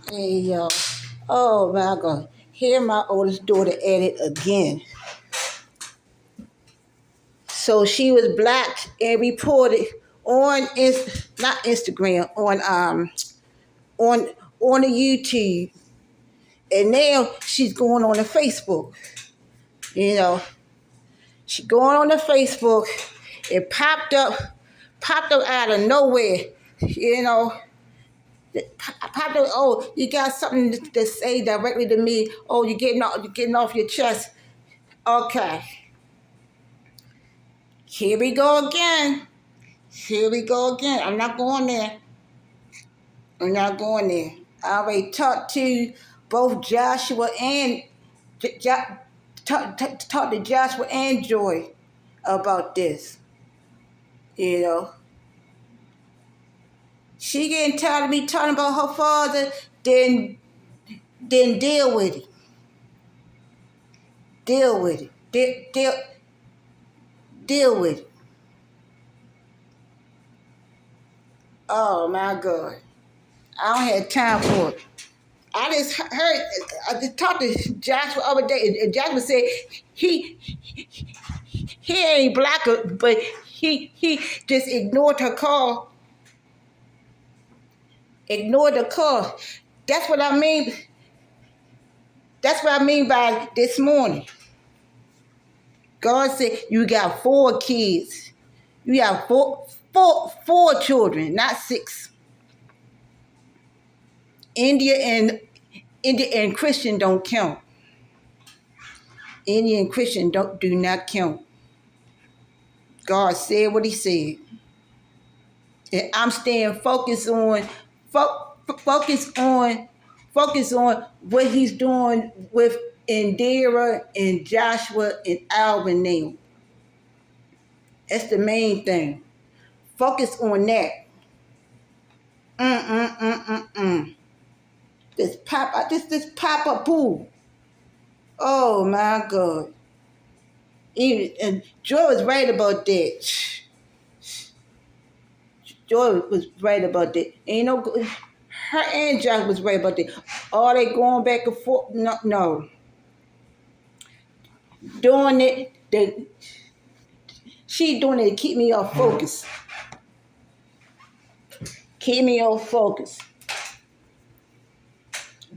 Hey y'all. Oh my God. Here my oldest daughter at it again. So she was blocked and reported on not Instagram, on on the YouTube. And now she's going on the Facebook. You know. She going on the Facebook. It popped up out of nowhere. You know. Popped up, oh, you got something to say directly to me. Oh, you're getting off your chest. Okay. Here we go again. Here we go again. I'm not going there. I'm not going there. I already talked to both Joshua and talked to Joshua and Joy about this. You know, she getting tired of me talking about her father. Then deal with it. Deal with it. Deal with it. Oh my God. I don't have time for it. I just talked to Joshua the other day, and Joshua said he ain't black, but he just ignored her call. Ignored the call. That's what I mean. That's what I mean by this morning. God said you got 4 kids. You got four children, not 6. India and Christian don't count. India and Christian do not count. God said what he said. And I'm staying focused on what he's doing with Indira and Joshua and Alvin now. That's the main thing. Focus on that. This Papa Poo. Oh my God. And Joy was right about that. Joy was right about that. And you know, her and Josh was right about that. Are they going back and forth? No. Doing it, she doing it to keep me off focus. Keep me off focus.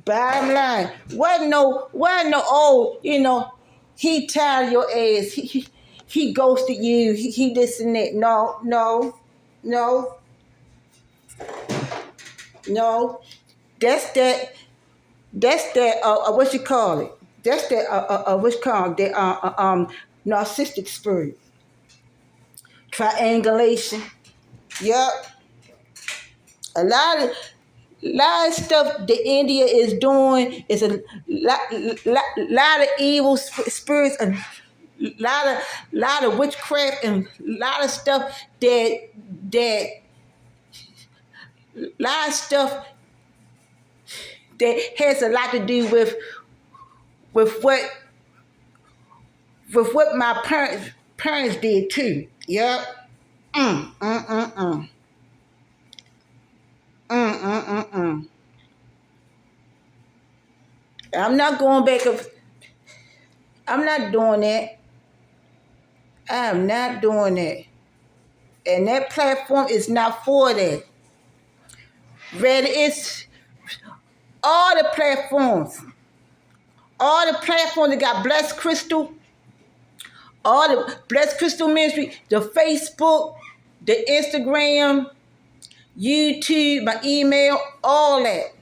Bottom line, wasn't no, oh, you know, he tired of your ass. He ghosted you. He this and that. No. That's that. What you call it? That's that. What's called that? Narcissistic spirit. Triangulation. Yup. A lot of stuff that India is doing is a lot of evil spirits, and lot of witchcraft, and a lot of stuff that has a lot to do with what my parents did too. Yep. I'm not going back. I'm not doing that. I'm not doing that. And that platform is not for that. Rather, it's all the platforms that got Blessed Crystal, all the Blessed Crystal Ministry, the Facebook, the Instagram, YouTube, my email, all that.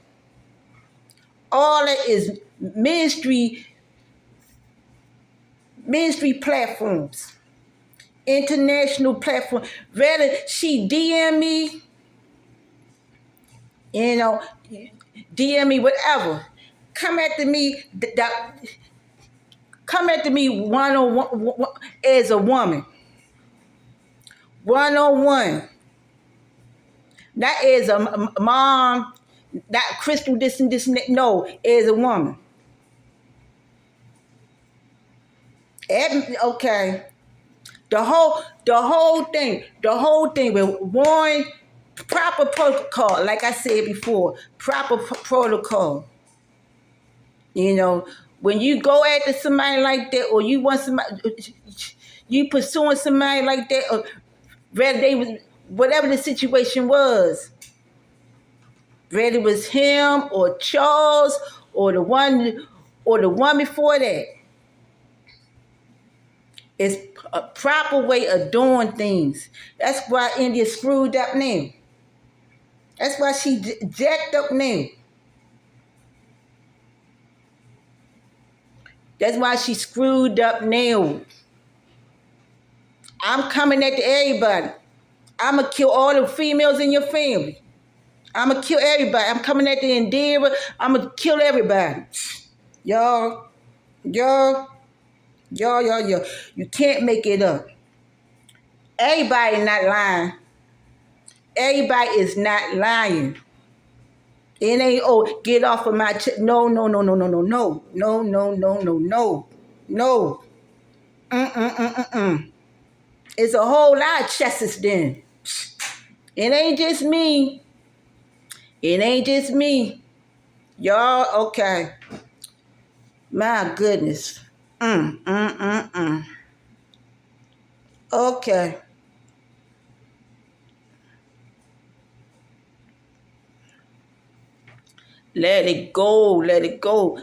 All that is ministry platforms, international platform. Rather, she DM me, you know, DM me whatever. Come after me one-on-one as a woman. One-on-one. Not as a mom, not Crystal this and that. No, as a woman. Okay. The whole thing with Warren Proper protocol, like I said before, proper protocol. You know, when you go after somebody like that, or you want somebody, you pursuing somebody like that, or whether they was whatever the situation was, whether it was him or Charles or the one before that, it's a proper way of doing things. That's why India screwed up now. That's why she jacked up now. That's why she screwed up now. I'm coming at everybody. I'm going to kill all the females in your family. I'm going to kill everybody. I'm coming at the Indira. I'm going to kill everybody. Y'all, y'all, y'all. You can't make it up. Everybody not lying. Everybody is not lying. It ain't, oh, get off of my chest. No, no, no, no, no, no, no. No, no, no, no, no. No. Mm-mm-mm-mm-mm. It's a whole lot of chests then. It ain't just me. It ain't just me. Y'all, okay. My goodness. Okay. Let it go. Let it go.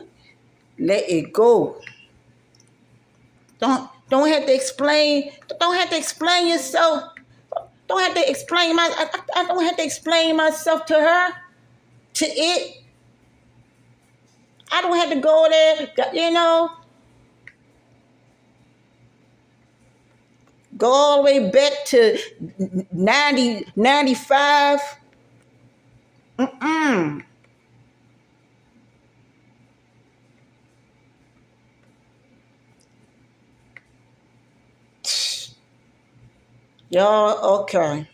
Let it go. Don't have to explain. Don't have to explain yourself. Don't have to explain I don't have to explain myself to her. To it. I don't have to go there, you know. Go all the way back to 95. Mm-mm. Y'all, okay.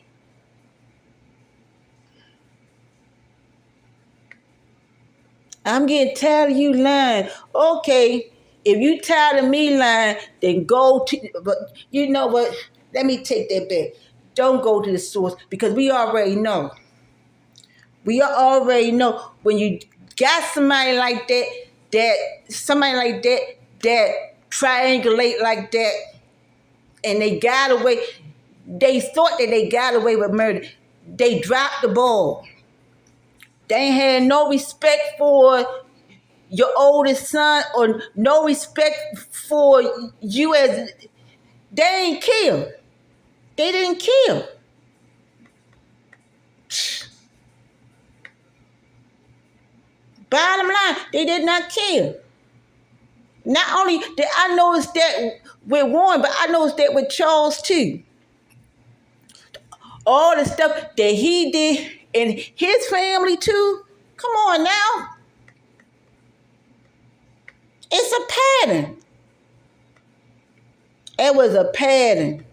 I'm getting tired of you lying. Okay, if you tired of me lying, then go to, but you know what? Let me take that back. Don't go to the source because we already know. We already know when you got somebody like that, that triangulate like that, and they got away. They thought that they got away with murder. They dropped the ball. They ain't had no respect for your oldest son or no respect for you as they ain't kill. They didn't kill. Bottom line, they did not kill. Not only did I notice that with Warren, but I noticed that with Charles too. All the stuff that he did and his family too. Come on now. It's a pattern. It was a pattern.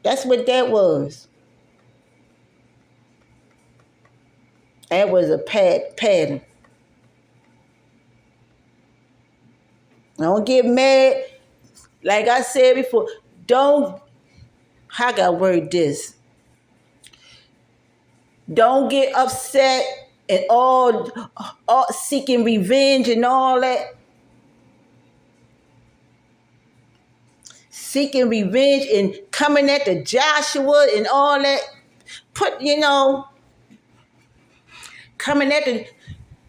That's what that was. That was a pattern. Don't get mad. Like I said before, don't, how I gotta word this? Don't get upset and all seeking revenge and all that. Seeking revenge and coming at the Joshua and all that. Coming at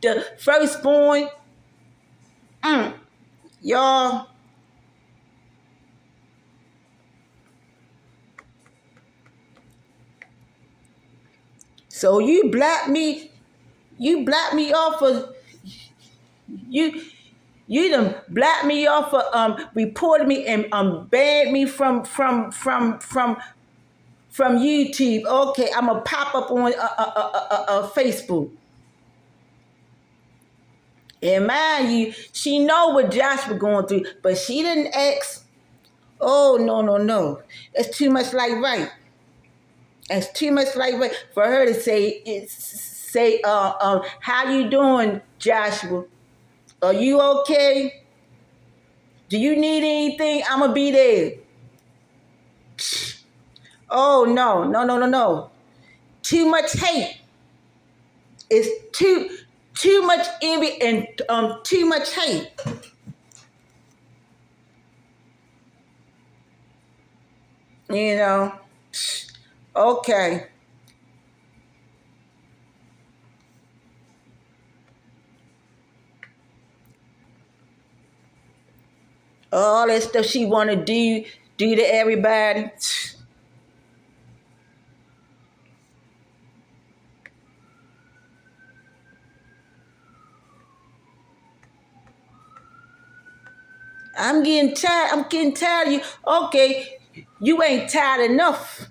the firstborn. Y'all. So you block me off of you. You done blocked me off of reported me and banned me from YouTube. Okay, I'm gonna pop up on Facebook. And mind you, she know what Josh was going through, but she didn't ask. Oh no no no, that's too much like right. That's too much like right for her to say how you doing, Joshua? Are you okay? Do you need anything? I'ma be there. Oh no, no, no, no, no. Too much hate. It's too much envy and too much hate. You know. Okay. All that stuff she wanna do to everybody. I'm getting tired. I'm getting tired of you. Okay, you ain't tired enough.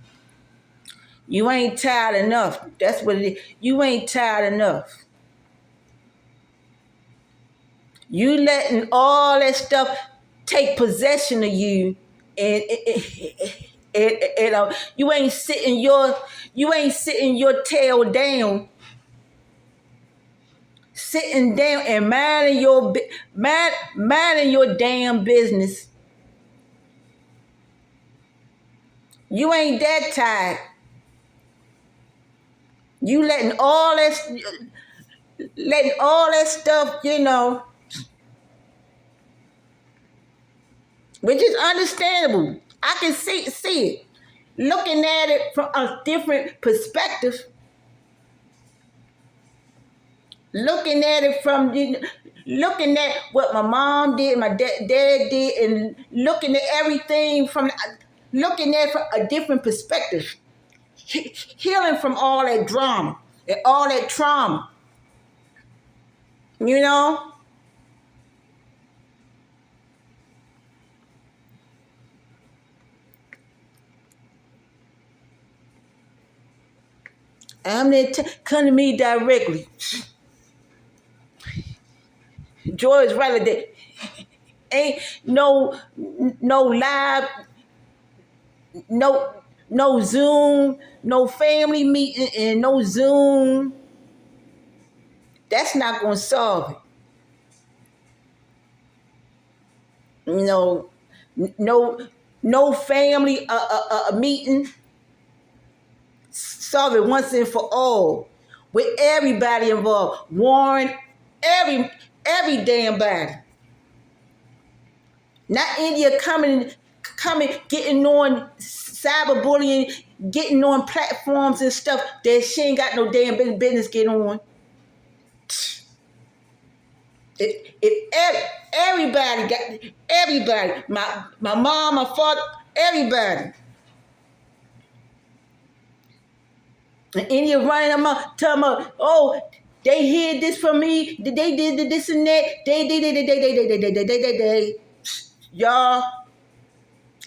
You ain't tired enough. That's what it is. You ain't tired enough. You letting all that stuff take possession of you, and you ain't sitting your tail down, sitting down and minding your damn business. You ain't that tired. You letting all that stuff, which is understandable. I can see it. Looking at it from a different perspective, looking at it from looking at what my mom did, my dad did, and looking at everything looking at it from a different perspective, healing from all that drama and all that trauma. You know, I'm there come to me directly. Joy is right there. Ain't no live, no no Zoom, no family meeting, and no Zoom. That's not gonna solve it. You know, no no family meeting. Solve it once and for all, with everybody involved. Warren, every damn body. Not India coming, getting on cyberbullying, getting on platforms and stuff that she ain't got no damn business getting on. Everybody got everybody. My mom, my father, everybody. And India running them up, telling them, oh, they hid this from me. They did this and that. They. Y'all.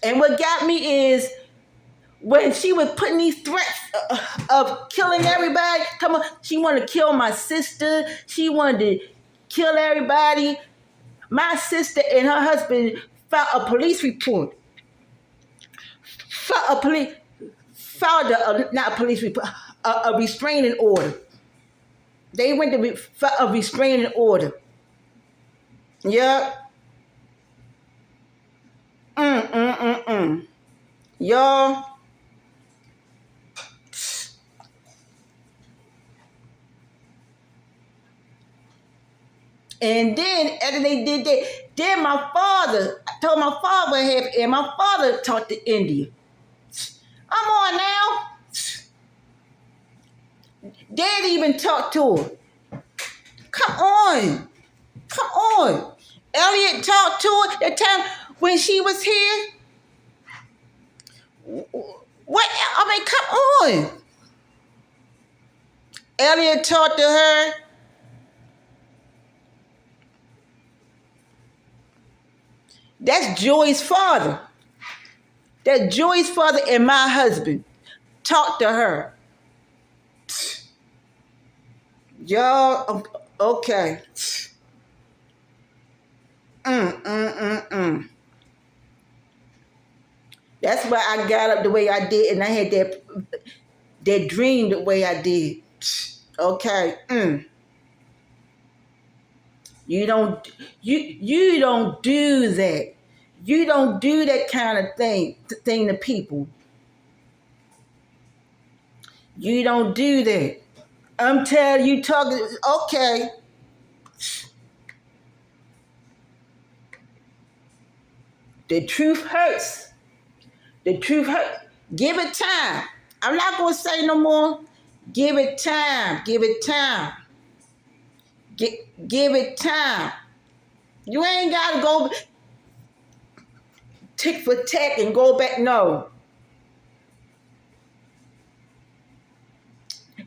And what got me is when she was putting these threats of killing everybody. Come on, she wanted to kill my sister. She wanted to kill everybody. My sister and her husband filed a police report. Filed not a police report, a restraining order. They went to file a restraining order. Yep. Y'all. And then after they did that, then I told my father what happened, and my father talked to India. I'm on now. Dad even talked to her. Come on. Come on. Elliot talked to her that time when she was here. What? I mean, come on. Elliot talked to her. That's Joy's father. That's Joy's father and my husband. Talked to her. Y'all, okay. That's why I got up the way I did, and I had that dream the way I did. Okay. You don't do that. You don't do that kind of thing to people. You don't do that. I'm telling you, talking. Okay, the truth hurts. The truth hurts. Give it time. I'm not gonna say no more. Give it time. Give it time. Give it time. You ain't gotta go tick for tack and go back. No,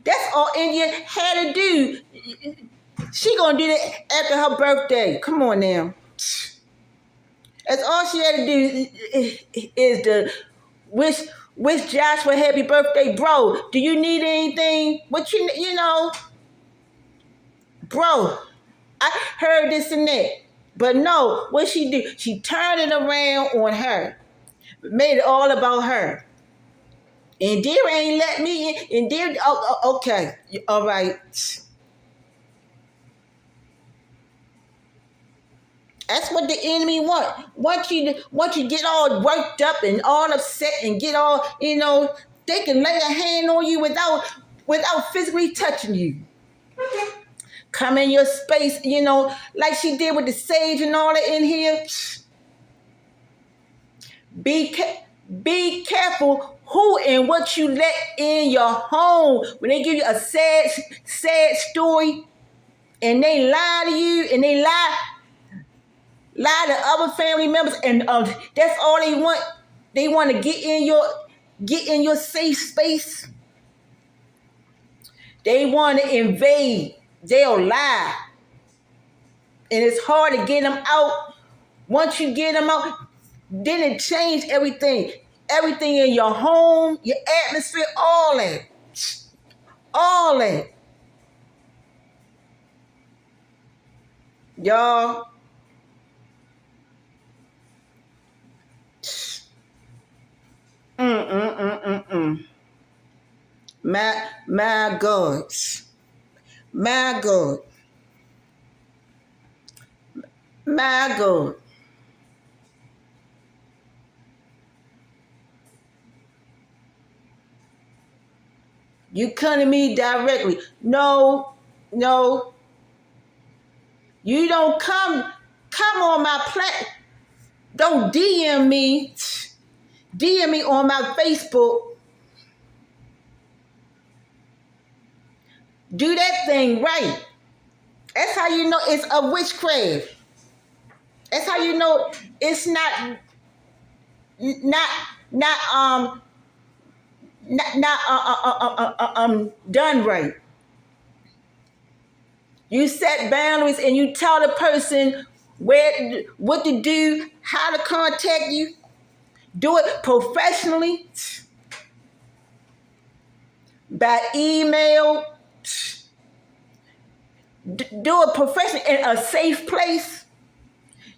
that's all India had to do. She gonna do that after her birthday. Come on now. That's all she had to do is to wish Joshua happy birthday, bro. Do you need anything? What you know, bro? I heard this and that, but no. What she do? She turned it around on her, made it all about her. And Dear ain't let me in. And Dear, okay, all right. That's what the enemy want. Want you to get all worked up and all upset and get all, they can lay a hand on you without physically touching you. Come in your space, like she did with the sage and all that in here. Be be careful who and what you let in your home. When they give you a sad story and they lie to you and they lie to other family members, and that's all they want. They want to get in your safe space. They want to invade. They'll lie, and it's hard to get them out. Once you get them out, then it changes everything. Everything in your home, your atmosphere, all that. All that. Y'all. My God. My God. My God. You come to me directly. No. You don't come on my platform. Don't DM me. DM me on my Facebook. Do that thing right. That's how you know it's a witchcraft. That's how you know it's not done right. You set boundaries and you tell the person what to do, how to contact you. Do it professionally, by email. Do it professionally in a safe place.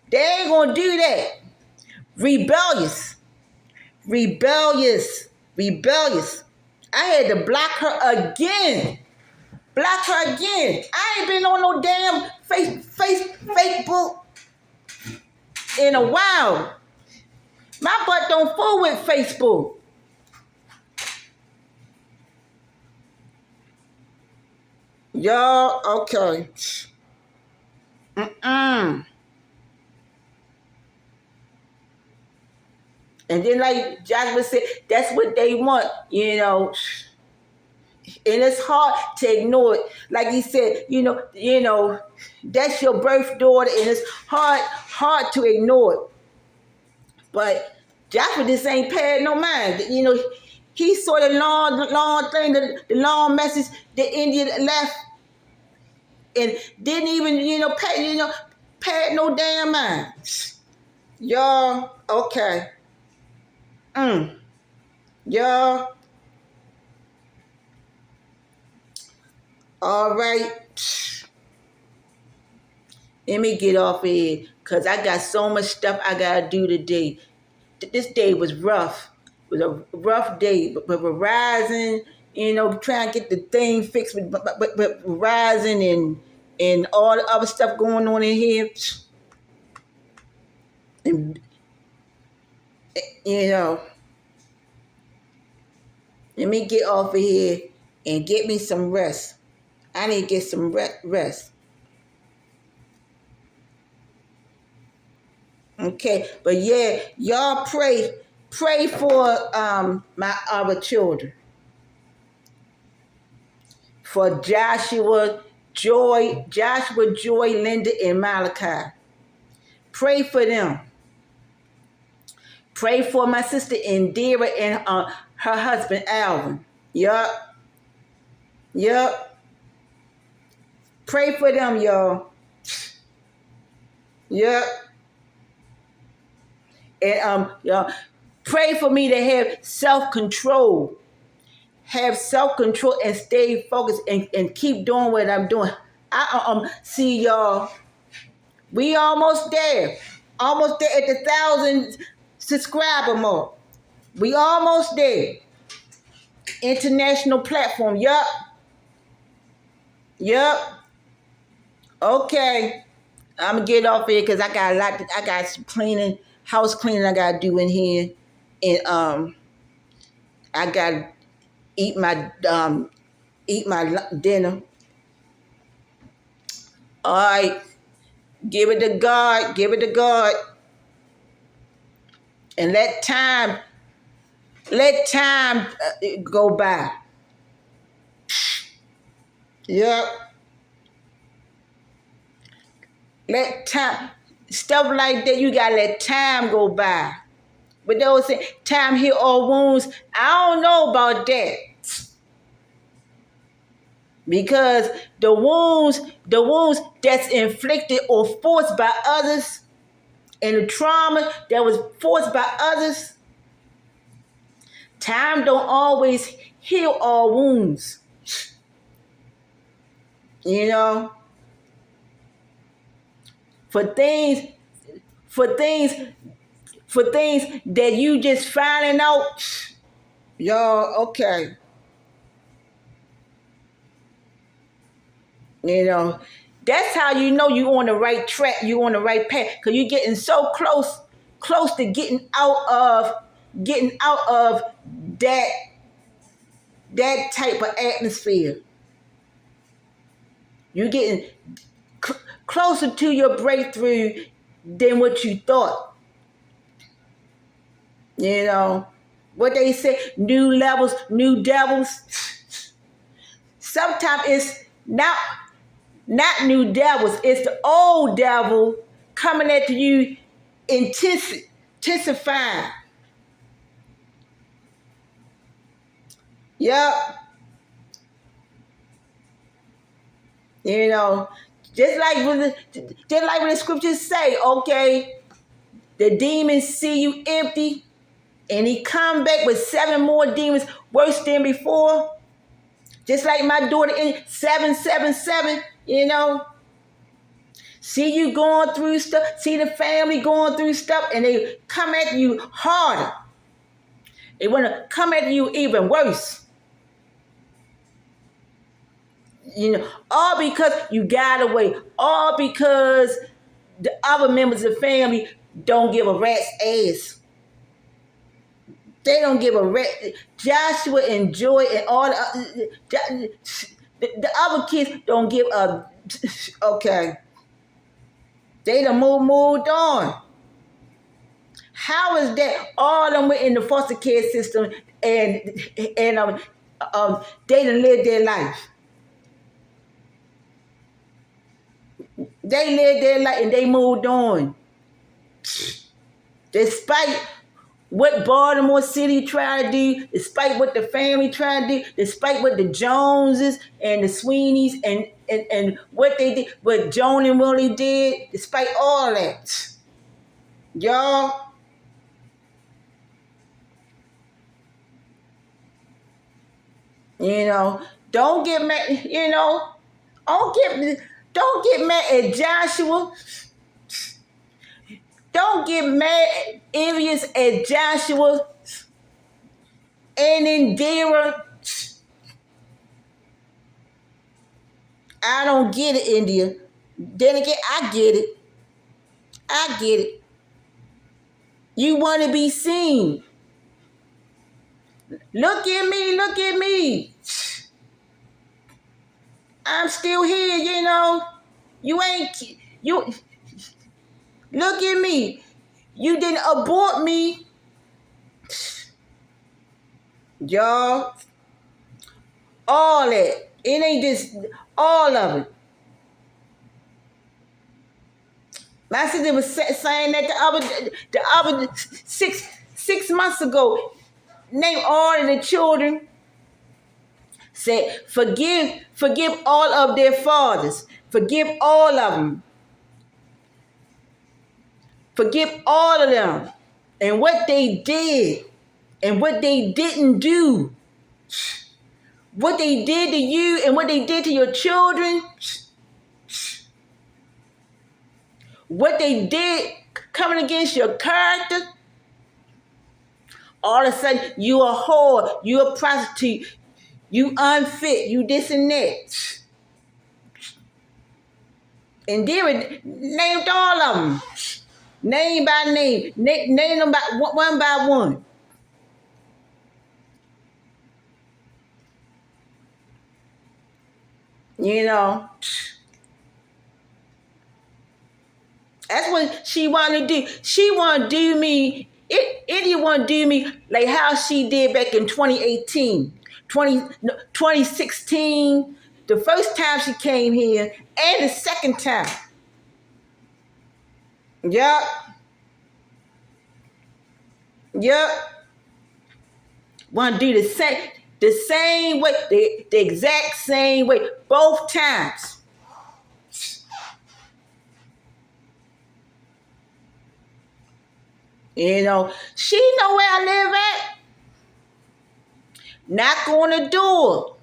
They ain't gonna do that. Rebellious. I had to block her again. I ain't been on no damn Facebook in a while. My butt don't fool with Facebook. Y'all, okay. And then, like Joshua said, that's what they want, And it's hard to ignore it. Like he said, that's your birth daughter, and it's hard to ignore it. But Joshua just ain't paid no mind. He saw the long thing, the long message the Indian left, and didn't even, pay no damn mind. Y'all, okay. Y'all, all right. Let me get off of here, because I got so much stuff I got to do today. This day was rough. It was a rough day. But Verizon, trying to get the thing fixed with Verizon and all the other stuff going on in here. And, let me get off of here. and get me some rest. I need to get some rest. Okay, but yeah, y'all pray for my other children, for Joy, Linda, and Malachi. Pray for them. Pray for my sister Indira and her husband Alvin. Yup, yup. Pray for them, y'all. Yup. And y'all, pray for me to have self-control. Have self-control and stay focused and keep doing what I'm doing. I see y'all. We almost there. Almost there at the 1,000 subscriber mark. We almost there. International platform. Yup. Yup. Okay. I'm gonna get off here because I got a lot. I got some house cleaning I gotta do in here, and I gotta eat my dinner. All right, give it to God. Give it to God, and let time go by. Yep. Let time stuff like that. You gotta let time go by. But those say time heal all wounds. I don't know about that. Because the wounds that's inflicted or forced by others, and the trauma that was forced by others, time don't always heal all wounds. You know, for things, for things, for things that you just finding out, y'all. Okay, you know, that's how you know you on the right track. You on the right path because you're getting so close to getting out of that type of atmosphere. You're getting closer to your breakthrough than what you thought. You know what they say: new levels, new devils. Sometimes it's not new devils. It's the old devil coming at you, intensifying. Yep. You know, just like when the scriptures say, okay, the demons see you empty, and he come back with 7 more demons worse than before. Just like my daughter in 777, you know. See you going through stuff, see the family going through stuff, and they come at you harder. They want to come at you even worse. You know, all because you got away, all because the other members of the family don't give a rat's ass. They don't give a rat. Joshua and Joy and all the other kids don't give a. Okay, they done moved on. How is that? All of them were in the foster care system, and they done lived their life. They lived their life and they moved on. Despite what Baltimore City tried to do, despite what the family tried to do, despite what the Joneses and the Sweeneys and what they did, what Joan and Willie did, despite all that, y'all, you know, don't get mad, you know, don't get mad at Joshua. Don't get mad, envious at Joshua and Indira. I don't get it, India. Then again, I get it. I get it. You want to be seen. Look at me, look at me. I'm still here, you know. You ain't, you, look at me. You didn't abort me. Y'all, all that. It ain't just all of it. My sister was saying that the other 6 months ago. Name all of the children. Said forgive all of their fathers. Forgive all of them. Forgive all of them. And what they did and what they didn't do. What they did to you and what they did to your children. What they did coming against your character. All of a sudden, you a whore, you a prostitute, you unfit, you this and that. And then named all of them. Name by name. Name them one by one. You know. That's what she want to do. She want to do me. It didn't want to do me like how she did back in 2018, 2016, the first time she came here, and the second time. Yup. Yup. Want to do the same way, the exact same way, both times. You know, she know where I live at. Knock on the door.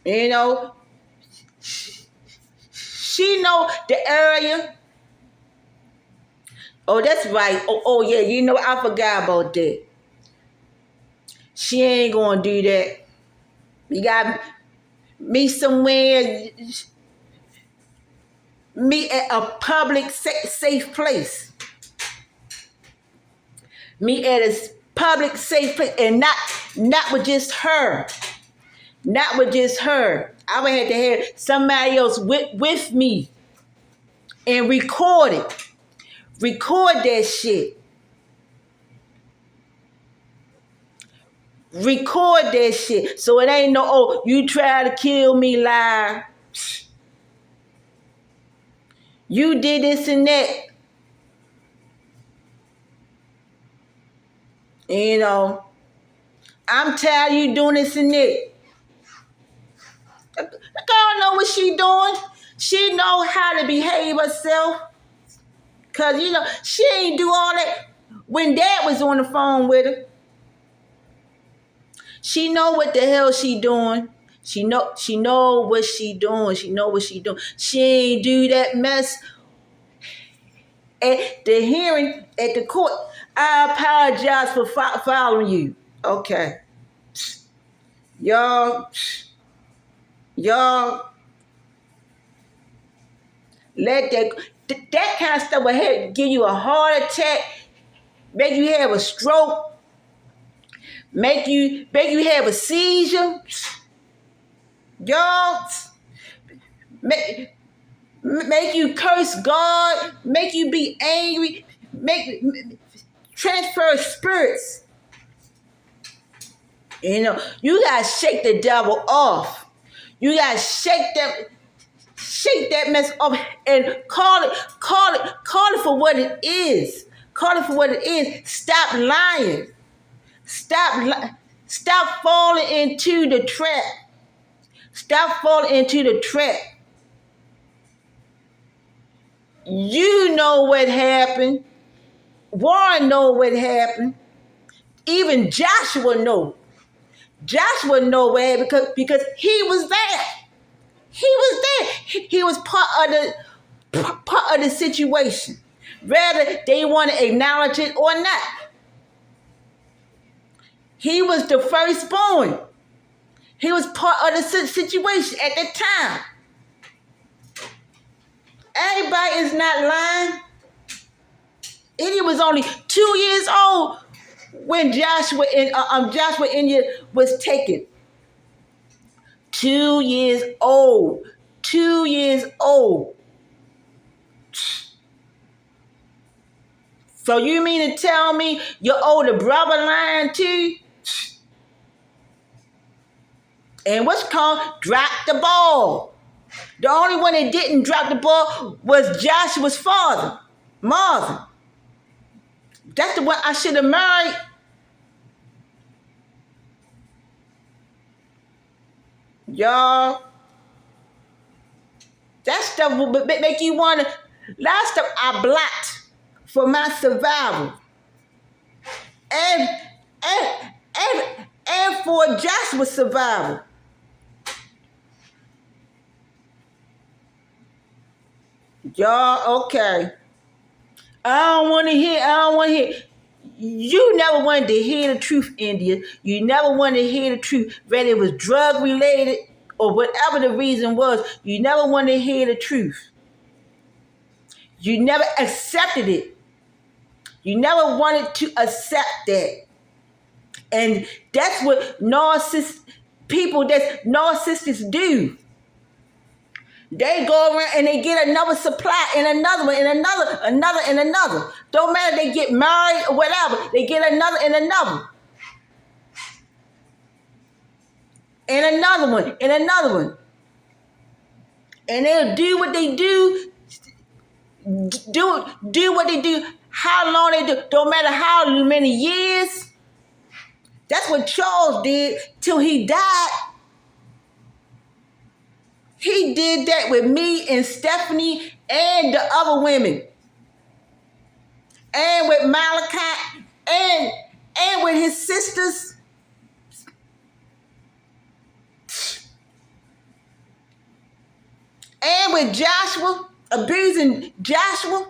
You know, she know the area. Oh, that's right. Oh yeah, you know, I forgot about that. She ain't gonna do that. You got me somewhere, me at a public safe place. Me at a public safe place, and not with just her. Not with just her. I would have to have somebody else with me and record it. Record that shit. Record that shit. So it ain't no, oh, you try to kill me live. You did this and that. You know, I'm tired of you doing this and that. The girl know what she doing. She know how to behave herself. Cause you know, she ain't do all that when Dad was on the phone with her. She know what the hell she doing. She know what she doing. She know what she doing. She ain't do that mess at the hearing at the court. I apologize for following you. Okay. Y'all let that kind of stuff will give you a heart attack, make you have a stroke, make you have a seizure. Y'all make you curse God, make you be angry, transfer spirits. You know, you gotta shake the devil off. You gotta shake that mess off and call it for what it is. Call it for what it is. Stop lying. Stop falling into the trap. Stop falling into the trap. You know what happened. Warren know what happened. Even Joshua know. Joshua know what happened because he was there. He was there. He was part of the situation. Whether they want to acknowledge it or not. He was the firstborn. He was part of the situation at the time. Everybody is not lying. And he was only 2 years old when Joshua India was taken. 2 years old. 2 years old. So you mean to tell me your older brother lying too? And what's called drop the ball. The only one that didn't drop the ball was Joshua's father, Marvin. That's the one I should have married. Y'all, that stuff will make you want to. Last stuff I blocked for my survival. And, and, and for Joshua's survival. Y'all, okay. I don't want to hear. You never wanted to hear the truth, India. You never wanted to hear the truth, whether it was drug related or whatever the reason was. You never wanted to hear the truth. You never accepted it. You never wanted to accept that. And that's what people that's narcissists do. They go around and they get another supply and another one and another and another. Don't matter if they get married or whatever. They get another and another. And another one and another one. And they'll do what they do. Do what they do. How long they do. Don't matter how many years. That's what Charles did till he died. He did that with me and Stephanie and the other women. And with Malachi and with his sisters. And with Joshua, abusing Joshua.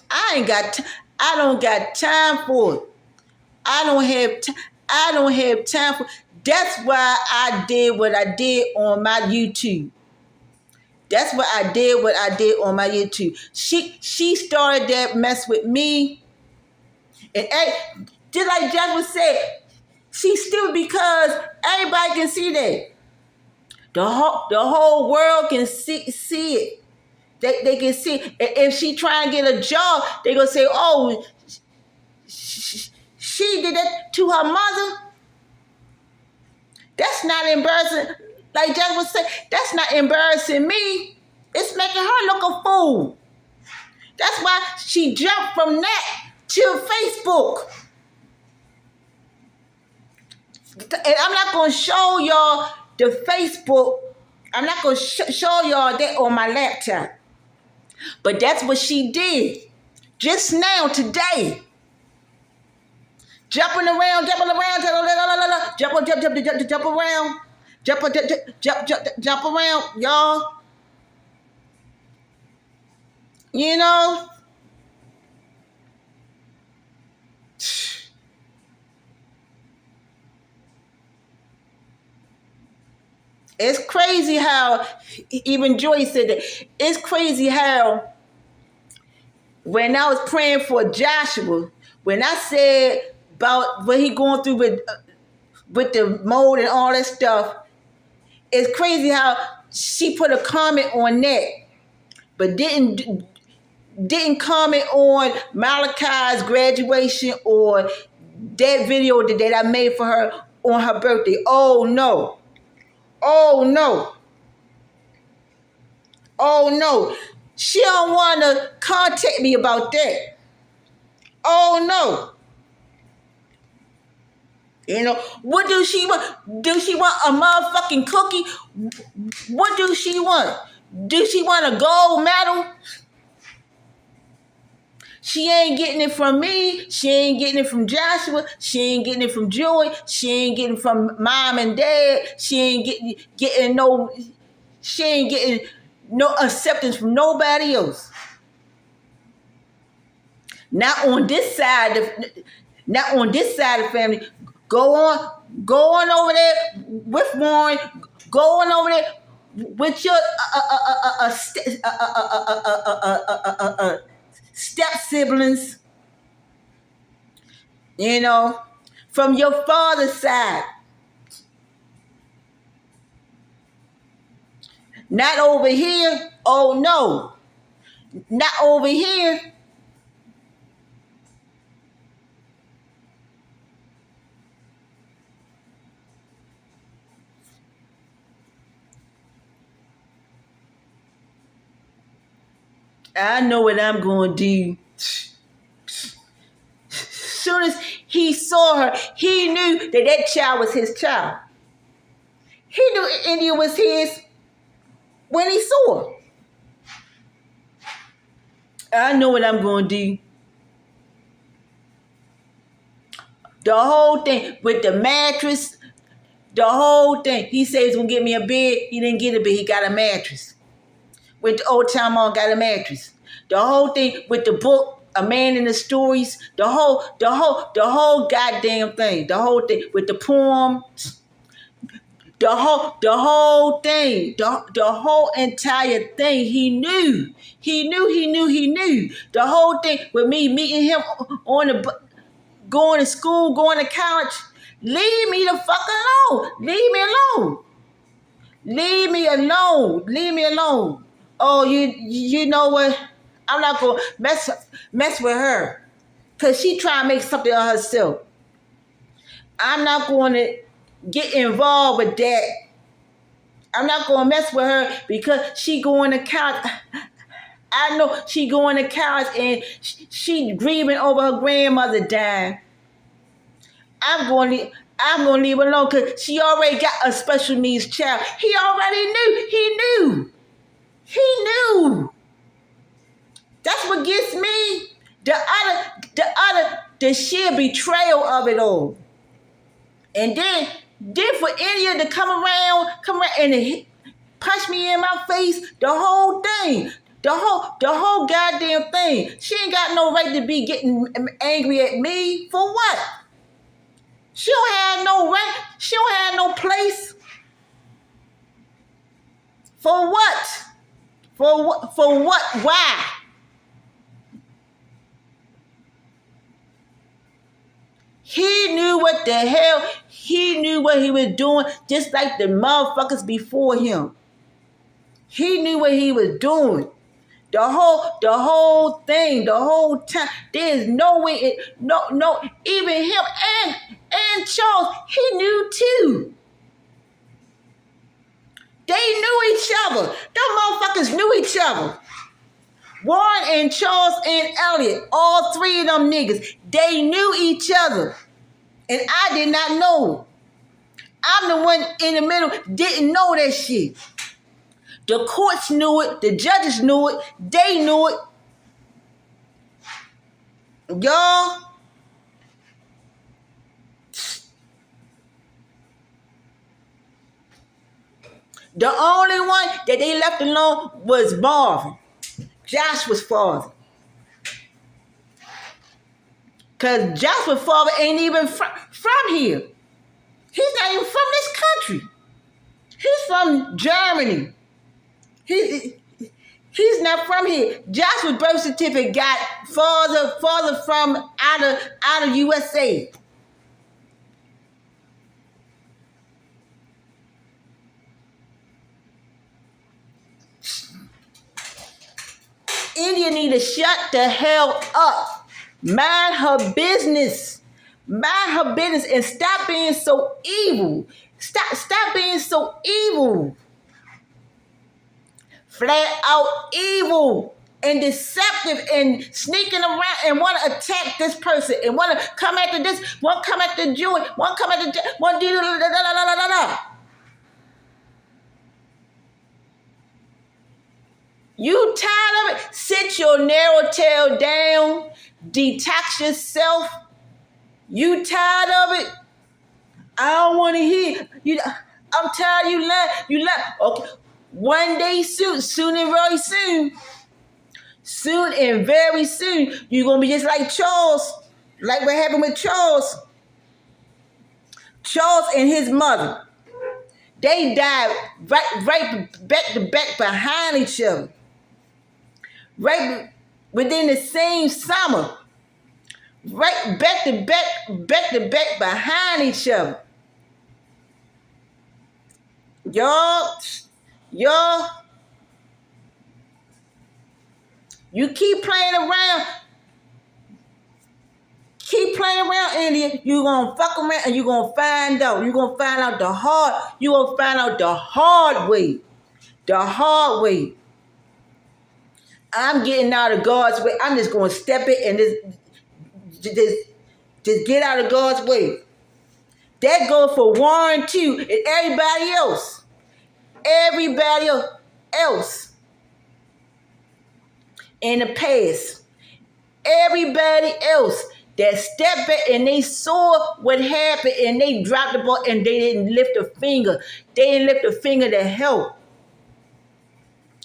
I don't got time for it. I don't have time for. That's why I did what I did on my YouTube. That's why I did what I did on my YouTube. She started that mess with me, and just like Jasmine said, she's stupid because everybody can see that. The whole world can see it. They can see it. If she try and get a job, they gonna say, "Oh, she did that to her mother." That's not embarrassing. Like Jess was saying, that's not embarrassing me. It's making her look a fool. That's why she jumped from that to Facebook. And I'm not going to show y'all the Facebook. I'm not going to show y'all that on my laptop. But that's what she did. Just now, today. Jumping around, jump around, jump around, y'all. You know, it's crazy how even Joy said that. It's crazy how when I was praying for Joshua, when I said about what he going through with the mold and all that stuff, it's crazy how she put a comment on that, but didn't comment on Malachi's graduation or that video that I made for her on her birthday. Oh no. Oh no. Oh no. She don't want to contact me about that. Oh no. You know, what do she want? Do she want a motherfucking cookie? What do she want? Do she want a gold medal? She ain't getting it from me. She ain't getting it from Joshua. She ain't getting it from Joy. She ain't getting it from mom and dad. She ain't getting no acceptance from nobody else. Not on this side of the family. Go on over there with Warren. Go on over there with your step siblings. You know, from your father's side. Not over here. Oh no. Not over here. I know what I'm going to do. Soon as he saw her, he knew that that child was his child. He knew India was his when he saw her. I know what I'm going to do. The whole thing with the mattress, the whole thing. He said he's going to get me a bed. He didn't get a bed. He got a mattress. Went to Old Town Mall, got a mattress. The whole thing with the book, A Man in the Stories, the whole goddamn thing. The whole thing with the poem, the whole thing, the whole entire thing. He knew. The whole thing with me meeting him on the going to school, going to college. Leave me the fuck alone. Leave me alone. Leave me alone. Leave me alone. Oh, you know what? I'm not gonna mess with her, cause she trying to make something of herself. I'm not going to get involved with that. I'm not gonna mess with her because she going to college. I know she going to college and she grieving over her grandmother dying. I'm going to leave her alone because she already got a special needs child. He already knew. He knew. That's what gets me. The sheer betrayal of it all. And then for India to come around and punch me in my face, the whole thing. The whole goddamn thing. She ain't got no right to be getting angry at me. For what? She don't have no right. She don't have no place. For what? For what? Why? He knew what the hell. He knew what he was doing, just like the motherfuckers before him. He knew what he was doing. The whole thing, the whole time. There's no way, no, even him and Charles, he knew too. They knew each other. Them motherfuckers knew each other. Warren and Charles and Elliot, all three of them niggas, they knew each other. And I did not know. I'm the one in the middle, didn't know that shit. The courts knew it. The judges knew it. They knew it. Y'all. The only one that they left alone was Marvin. Joshua's father. Because Joshua's father ain't even from here. He's not even from this country. He's from Germany. He's not from here. Joshua's birth certificate got father from out of USA. India need to shut the hell up. Mind her business. Mind her business and stop being so evil. Stop being so evil. Flat out evil and deceptive and sneaking around and want to attack this person and want to come after this, want to come after Jew, want to come after, want to do da. You tired of it? Sit your narrow tail down. Detox yourself. You tired of it? I don't want to hear you. I'm tired. You laugh. Okay. One day soon and very soon. Soon and very soon, you're gonna be just like Charles. Like what happened with Charles. Charles and his mother. They died right back to back behind each other. Right within the same summer. right back to back behind each other. Y'all, y'all, you keep playing around, India. You gonna fuck around and you gonna find out. You gonna find out the hard. You gonna find out the hard way. The hard way. I'm getting out of God's way. I'm just gonna step it and just get out of God's way. That goes for Warren too, and everybody else. Everybody else in the past. Everybody else that stepped back and they saw what happened and they dropped the ball and they didn't lift a finger. They didn't lift a finger to help.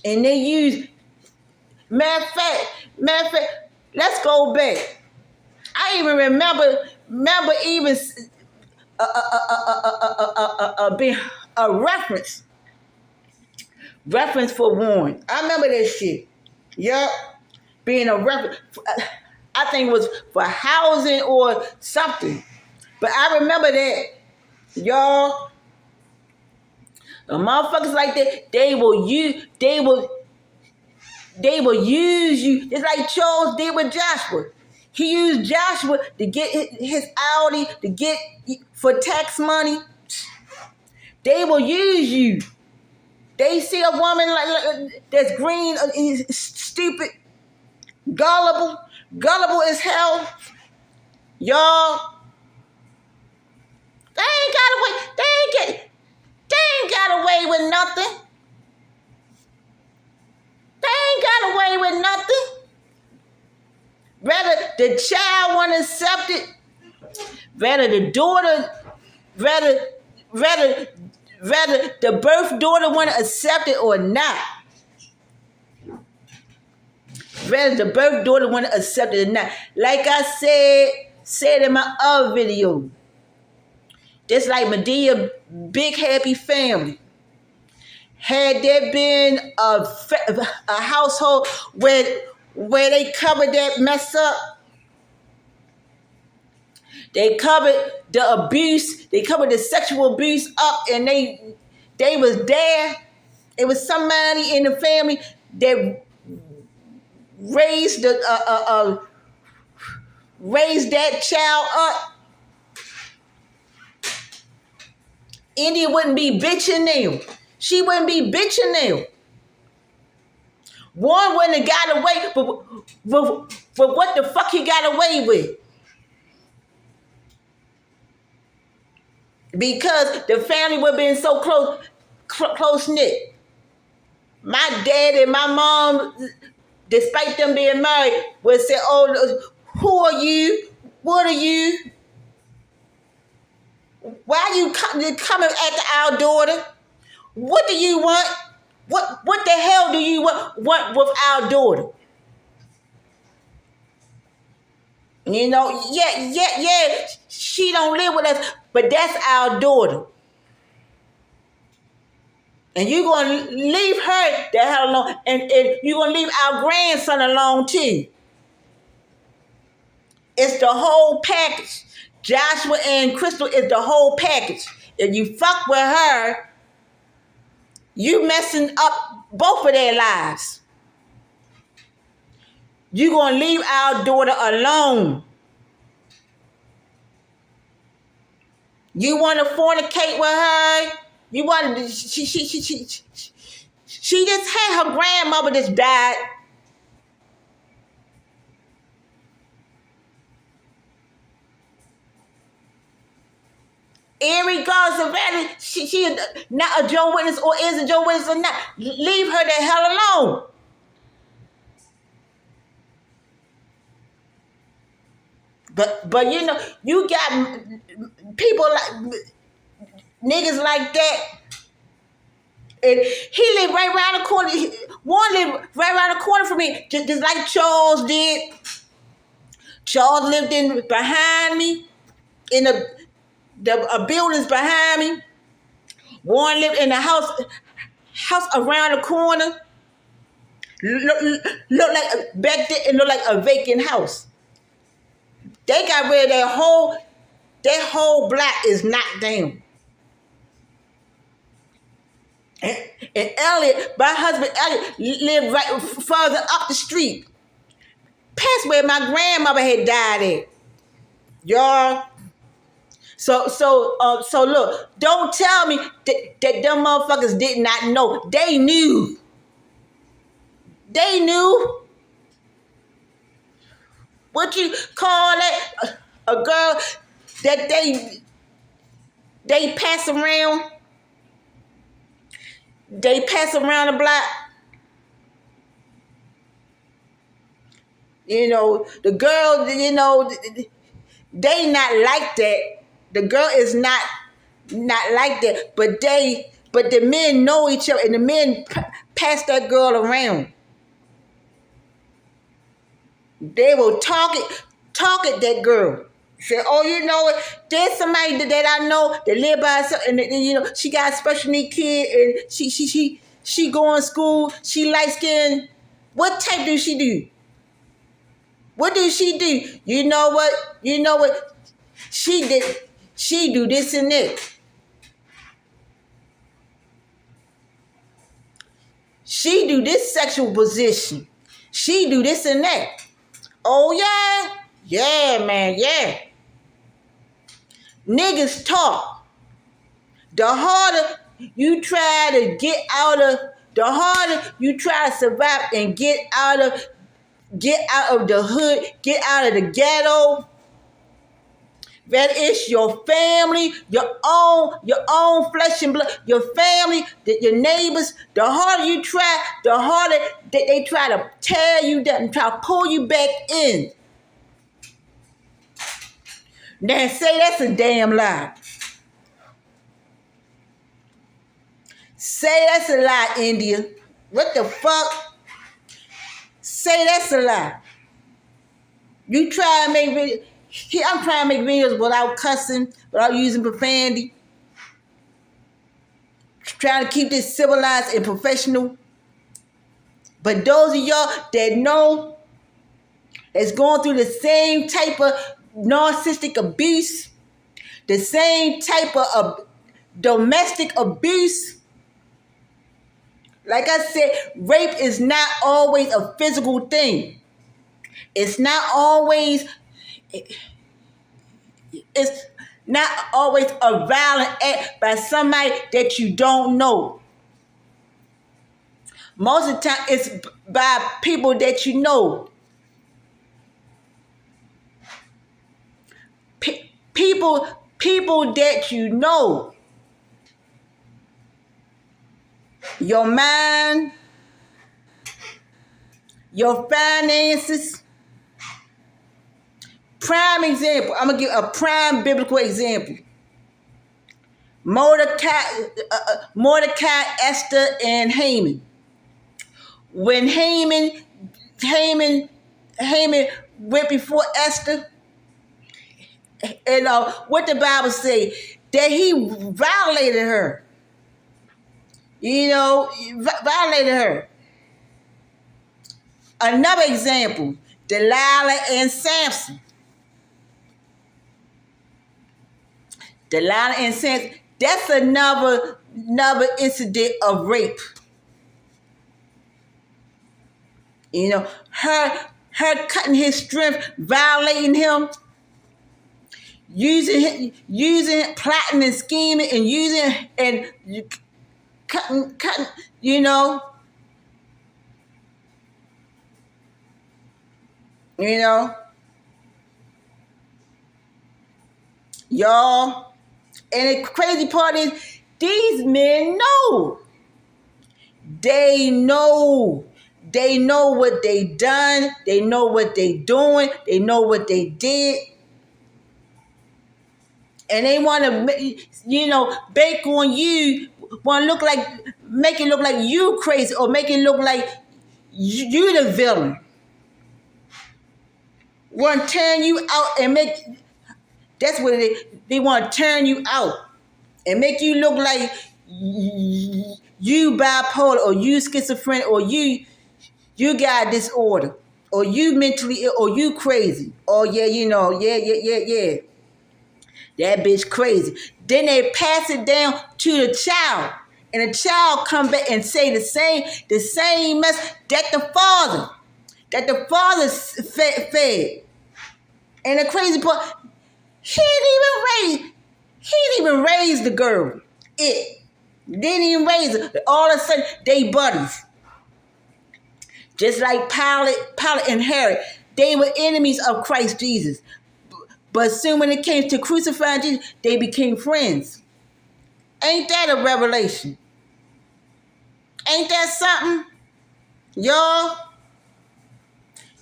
And they used, matter of fact, let's go back. I even remember even being a reference for Warren. I remember that shit. Yup. Being a reference. I think it was for housing or something. But I remember that, y'all, the motherfuckers like that, they will use you. It's like Charles did with Joshua. He used Joshua to get his Audi, to get for tax money. They will use you. They see a woman like that's green, stupid, gullible as hell. Y'all, they ain't got away with nothing. They ain't got away with nothing. Rather the child want to accept it, rather the daughter, rather the birth daughter want to accept it or not. Rather the birth daughter want to accept it or not. Like I said in my other video, just like Medea, big happy family. Had there been a household where they covered that mess up, they covered the abuse, they covered the sexual abuse up, and they was there. It was somebody in the family that raised that child up. India wouldn't be bitching now. She wouldn't be bitching now. Warren wouldn't have got away with what the fuck he got away with. Because the family would have been so close knit. My dad and my mom, despite them being married, would say, "Oh, who are you? What are you? Why are you coming after our daughter? What do you want? What the hell do you want with our daughter?" You know, yeah, she don't live with us, but that's our daughter. And you're going to leave her the hell alone, and you're going to leave our grandson alone too. It's the whole package. Joshua and Crystal is the whole package. If you fuck with her, you messing up both of their lives. You're going to leave our daughter alone. You want to fornicate with her? You want to? She just had her grandmother just died. Irregardless of whether she not a Joe Witness or is a Joe Witness or not, leave her the hell alone. But you know, you got people like niggas like that. And he lived right around the corner. One lived right around the corner from me, just like Charles did. Charles lived in behind me, in the buildings behind me. Warren lived in the house around the corner. Look like back there, it looked like a vacant house. They got rid of their whole block is knocked down. And Elliot, my husband Elliot, lived right further up the street, past where my grandmother had died at. Y'all. So look, don't tell me that them motherfuckers did not know. They knew. They knew. What you call that? A girl that they pass around. They pass around the block. You know, the girl, you know, they not like that. The girl is not like that. But the men know each other, and the men pass that girl around. They will talk at that girl. Say, oh, you know what? There's somebody that I know that live by herself, and you know she got a special need kid, and she going to school. She light skinned. What type do she do? What does she do? You know what? You know what? She did. She do this and that. She do this sexual position. She do this and that. Oh yeah, yeah, man, yeah. Niggas talk. The harder you try to get out of, the harder you try to survive and get out of the hood, get out of the ghetto. That is your family, your own flesh and blood, your family, your neighbors. The harder you try, the harder they try to tear you down and try to pull you back in. Now say that's a damn lie. Say that's a lie, India. What the fuck? Say that's a lie. You try to make videos. I'm trying to make videos without cussing, without using profanity. Trying to keep this civilized and professional. But those of y'all that know that's going through the same type of narcissistic abuse, the same type of domestic abuse. Like I said, rape is not always a physical thing. It's not always a violent act by somebody that you don't know. Most of the time, it's by people that you know. People that you know. Your mind, your finances. Prime example. I'm going to give a prime biblical example. Mordecai, Esther, and Haman. When Haman went before Esther, and what the Bible say, that he violated her. You know, violated her. Another example, Delilah and Samson. Delilah and Samson, that's another incident of rape. You know, her cutting his strength, violating him, using plotting and scheming and using and cutting, you know. You know. Y'all. And the crazy part is, these men know. They know. They know what they done. They know what they doing. They know what they did. And they want to, you know, bake on you. Want to make it look like you crazy, or make it look like you the villain. Want to turn you out and make. That's what they want to turn you out and make you look like you bipolar, or you schizophrenic, or you got a disorder. or you mentally ill, or you crazy. Oh yeah, yeah. That bitch crazy. Then they pass it down to the child. And the child come back and say the same mess that the father fed. And the crazy part, he didn't even raise the girl. It didn't even raise her. All of a sudden, they buddies. Just like Pilate and Herod, they were enemies of Christ Jesus. But soon when it came to crucifying Jesus, they became friends. Ain't that a revelation? Ain't that something? Y'all,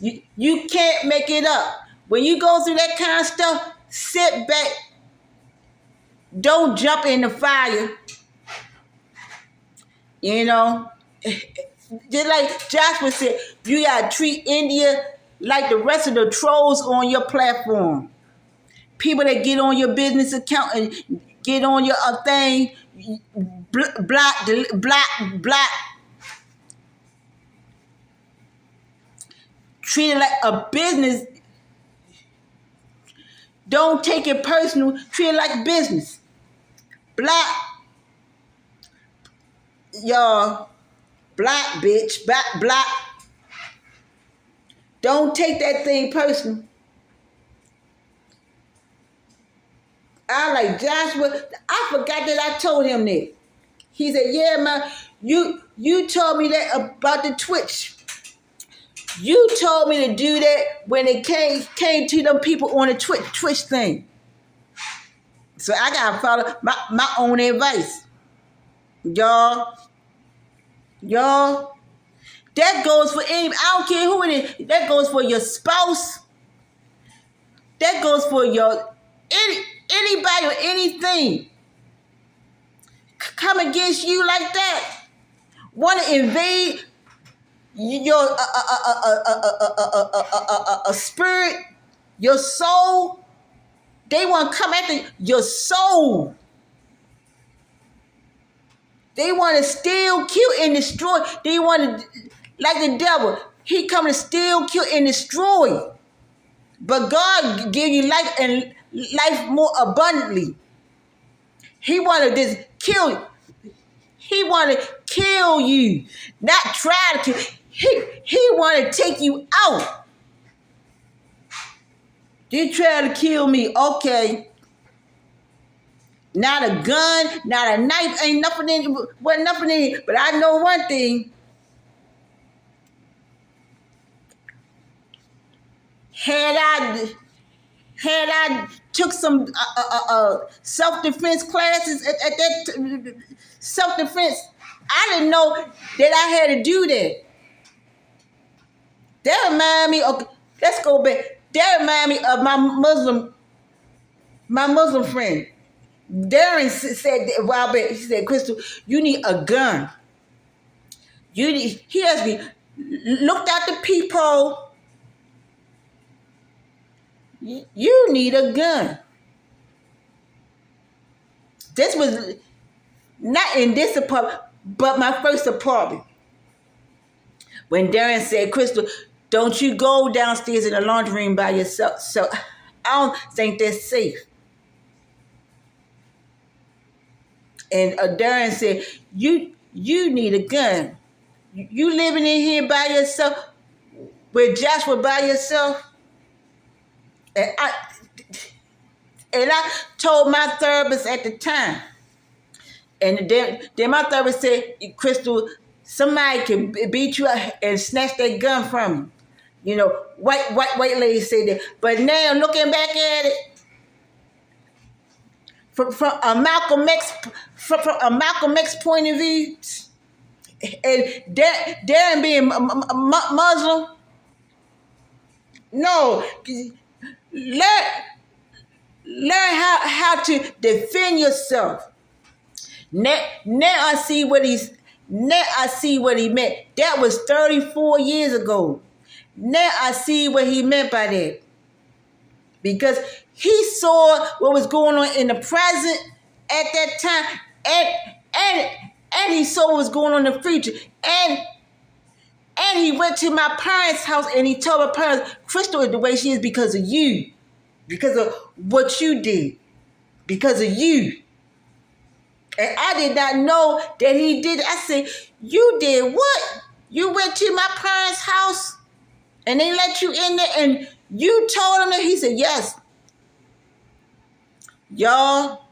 you can't make it up. When you go through that kind of stuff, sit back. Don't jump in the fire. You know? Just like Joshua said, you gotta treat India like the rest of the trolls on your platform. People that get on your business account and get on your thing, block. Treat it like a business. Don't take it personal. Treat it like business. Block, y'all. Block, bitch. Block. Don't take that thing personal. I like Joshua. I forgot that I told him that. He said, "Yeah, man, you told me that about the Twitch. You told me to do that when it came to them people on the Twitch thing. So I gotta follow my own advice, y'all. That goes for any. I don't care who it is. That goes for your spouse. That goes for anybody or anything. Come against you like that. Want to invade your a spirit, your soul. They want to come after your soul. They want to steal, kill, and destroy. They want to, like the devil, he come to steal, kill, and destroy. But God give you life and life more abundantly. He want to just kill you. He want to kill you, not try to kill. He want to take you out. They try to kill me, okay. Not a gun, not a knife, ain't nothing in it, wasn't nothing in it. But I know one thing. Had I took some self-defense classes at that self-defense, I didn't know that I had to do that. That remind me of, let's go back. That remind me of my Muslim friend. Darren said a while back, he said, Crystal, you need a gun. He has me looked out the peephole. You need a gun. This was not in this apartment, but my first apartment. When Darren said, Crystal, don't you go downstairs in the laundry room by yourself. So I don't think that's safe. And Darren said, you need a gun. You living in here by yourself, with Joshua by yourself. And I told my therapist at the time. And then my therapist said, Crystal, somebody can beat you up and snatch that gun from you. You know, white lady said that. But now looking back at it, from a Malcolm X point of view, and Darren being Muslim, no, learn how to defend yourself. Now I see what he meant. That was 34 years ago. Now I see what he meant by that. Because he saw what was going on in the present at that time, and he saw what was going on in the future. And And he went to my parents' house and he told my parents, Crystal is the way she is because of you. Because of what you did. Because of you. And I did not know that he did. I said, you did what? You went to my parents' house and they let you in there and you told him that? He said, yes. Y'all,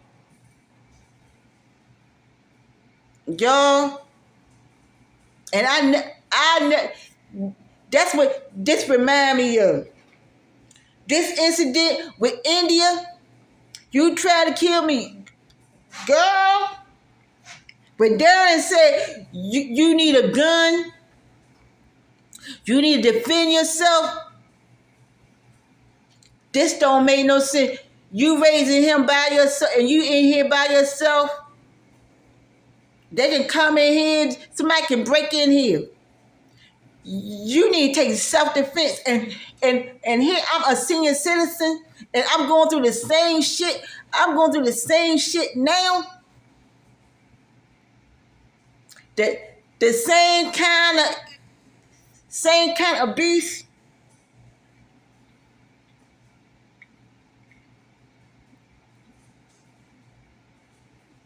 and that's what this remind me of. This incident with India, you tried to kill me. Girl, when Darren said you need a gun, you need to defend yourself, this don't make no sense. You raising him by yourself and you in here by yourself. They can come in here, somebody can break in here. You need to take self-defense. And here I'm a senior citizen and I'm going through the same shit. I'm going through the same shit now. The same kind of abuse.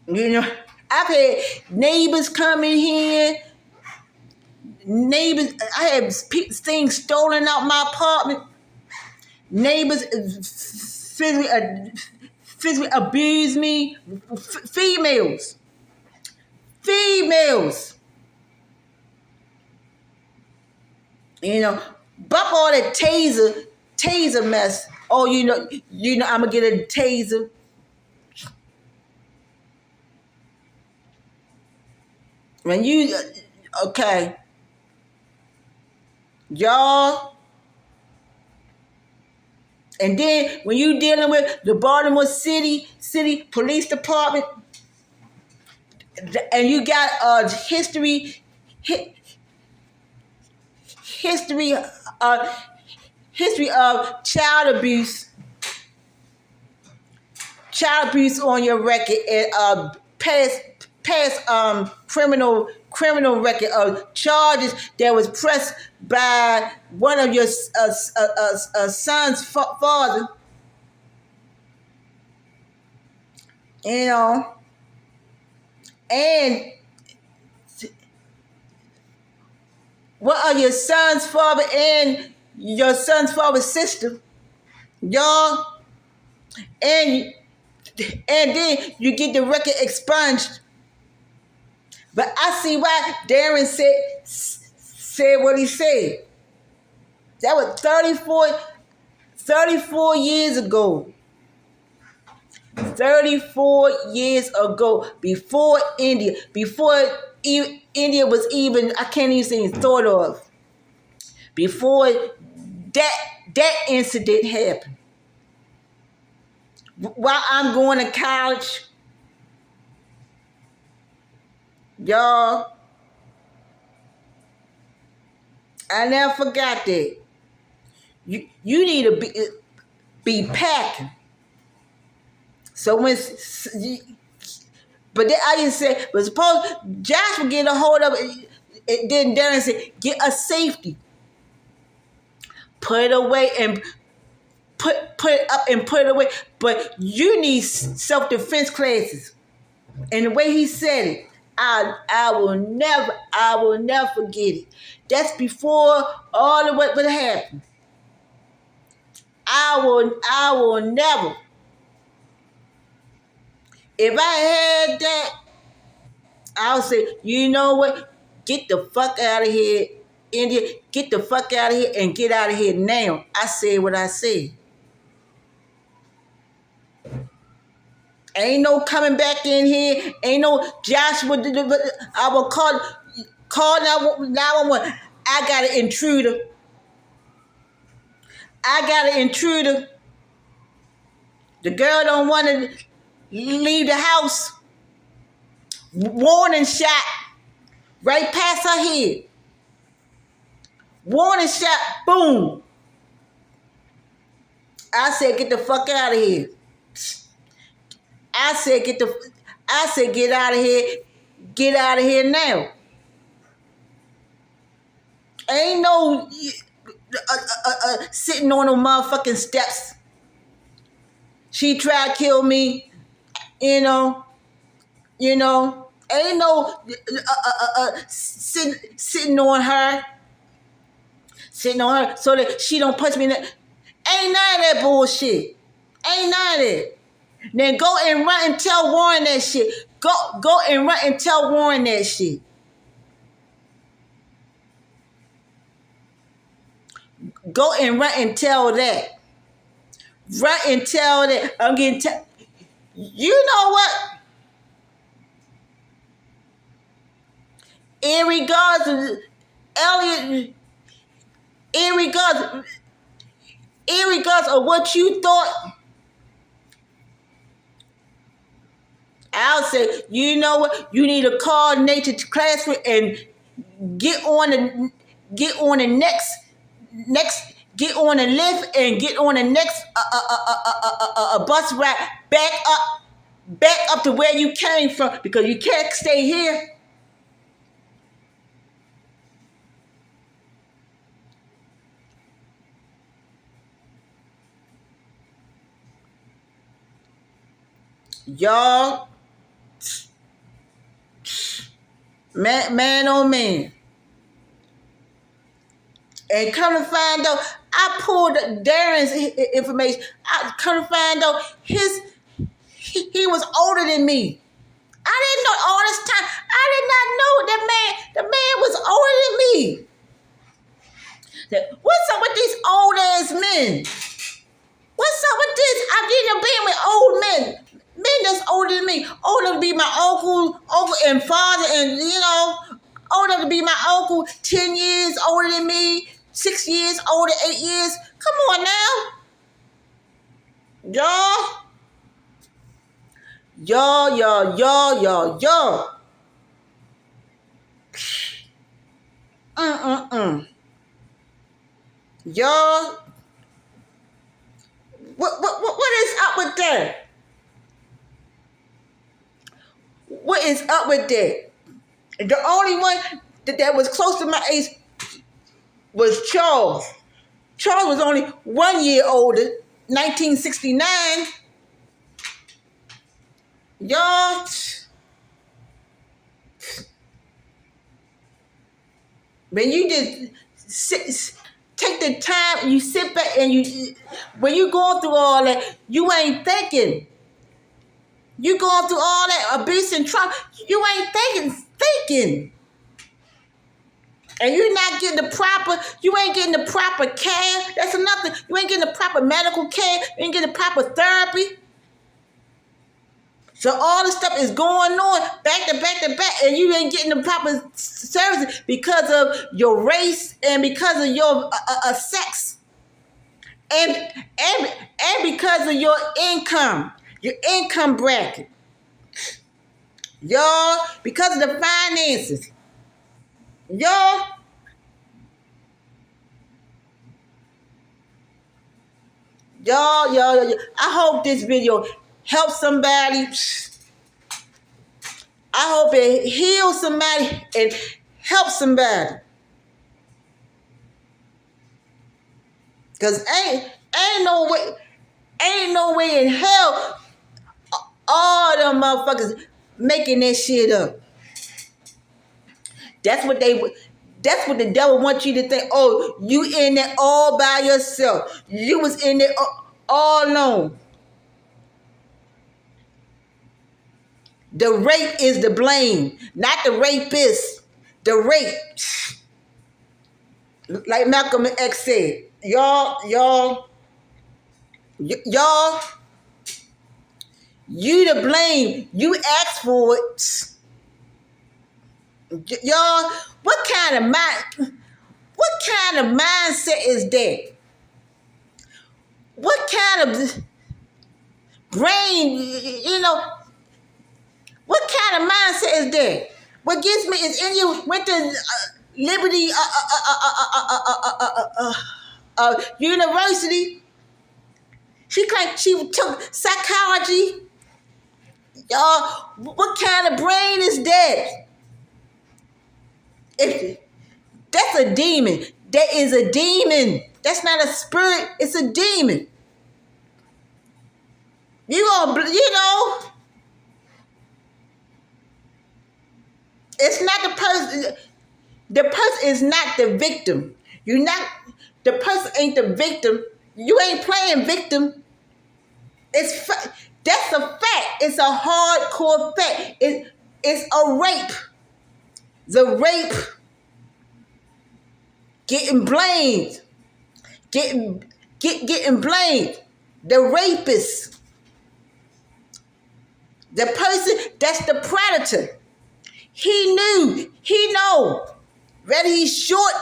You know, I've had neighbors come in here. Neighbors, I had things stolen out my apartment. Neighbors physically abuse me. Females. You know, bump all that taser mess. Oh, you know, I'm gonna get a taser. When you, okay, y'all, and then when you dealing with the Baltimore City Police Department, and you got history of child abuse on your record and past criminal record of charges that was pressed by one of your son's father. You know, and what are your son's father and your son's father's sister, y'all, and then you get the record expunged. But I see why Darren said what he said. That was 34 years ago. 34 years ago, before India was even, I can't even say thought of. Before that incident happened. While I'm going to college, y'all, I never forgot that. You need to be packing. So but then I just said, but suppose Josh would get a hold of it, then Darren said, get a safety. Put it away and put it up and put it away. But you need self-defense classes. And the way he said it, I will never forget it. That's before all of what happened. I will never. If I had that, I'll say, you know what? Get the fuck out of here, India. Get the fuck out of here and get out of here now. I said what I said. Ain't no coming back in here. Ain't no Joshua. I will call 911. I got an intruder. The girl don't want to leave the house. Warning shot right past her head. Warning shot, boom. I said, get the fuck out of here. I said, get out of here. Get out of here now. Ain't no sitting on the motherfucking steps. She tried to kill me, you know. Ain't no sitting on her so that she don't punch me in the. Ain't none of that bullshit. Ain't none of that. Then go and run and tell Warren that shit. Go and run and tell Warren that shit. Go and run and tell that. Run and tell that. I'm getting. You know what? In regards to Elliot, in regards of what you thought, I'll say, you know what? You need to call nature to classroom and get on the get on the lift and get on the next bus ride back up to where you came from, because you can't stay here. Y'all, man, oh man. And come to find out, I pulled Darren's information. I come to find out he was older than me. I didn't know all this time. I did not know the man was older than me. What's up with these old ass men? What's up with this? I've been with old men that's older than me. Older to be my uncle and father, and older to be my uncle, 10 years older than me, 6 years older, 8 years. Come on now. Y'all. Y'all, what is up with that? What is up with that? The only one that was close to my age was Charles. Charles was only 1 year older, 1969. Y'all, when you just take the time, you sit back and when you going through all that, you ain't thinking. You going through all that abuse and trauma, you ain't thinking. And you ain't getting the proper care. That's another. You ain't getting the proper medical care. You ain't getting the proper therapy. So all this stuff is going on back to back, and you ain't getting the proper services because of your race and because of your sex, and because of your income bracket, y'all, because of the finances, y'all. I hope this video helps somebody. I hope it heals somebody and helps somebody. Cause ain't no way in hell all them motherfuckers making that shit up. That's what the devil wants you to think. Oh, you in there all by yourself. You was in there all alone. The rape is the blame, not the rapist. The rape. Like Malcolm X said, y'all, you to blame. You asked for it. Y'all, what kind of mindset is that? What kind of brain, what kind of mindset is that? What gets me is in you went to Liberty University. She took psychology. Y'all, what kind of brain is that? That's a demon. That is a demon. That's not a spirit. It's a demon. It's not the person. The person is not the victim. You're not. The person ain't the victim. You ain't playing victim. That's a fact. It's a hardcore fact. It's a rape. The rape getting blamed. Getting blamed. The rapist. The person that's the predator. He knew. He know. Whether he's short,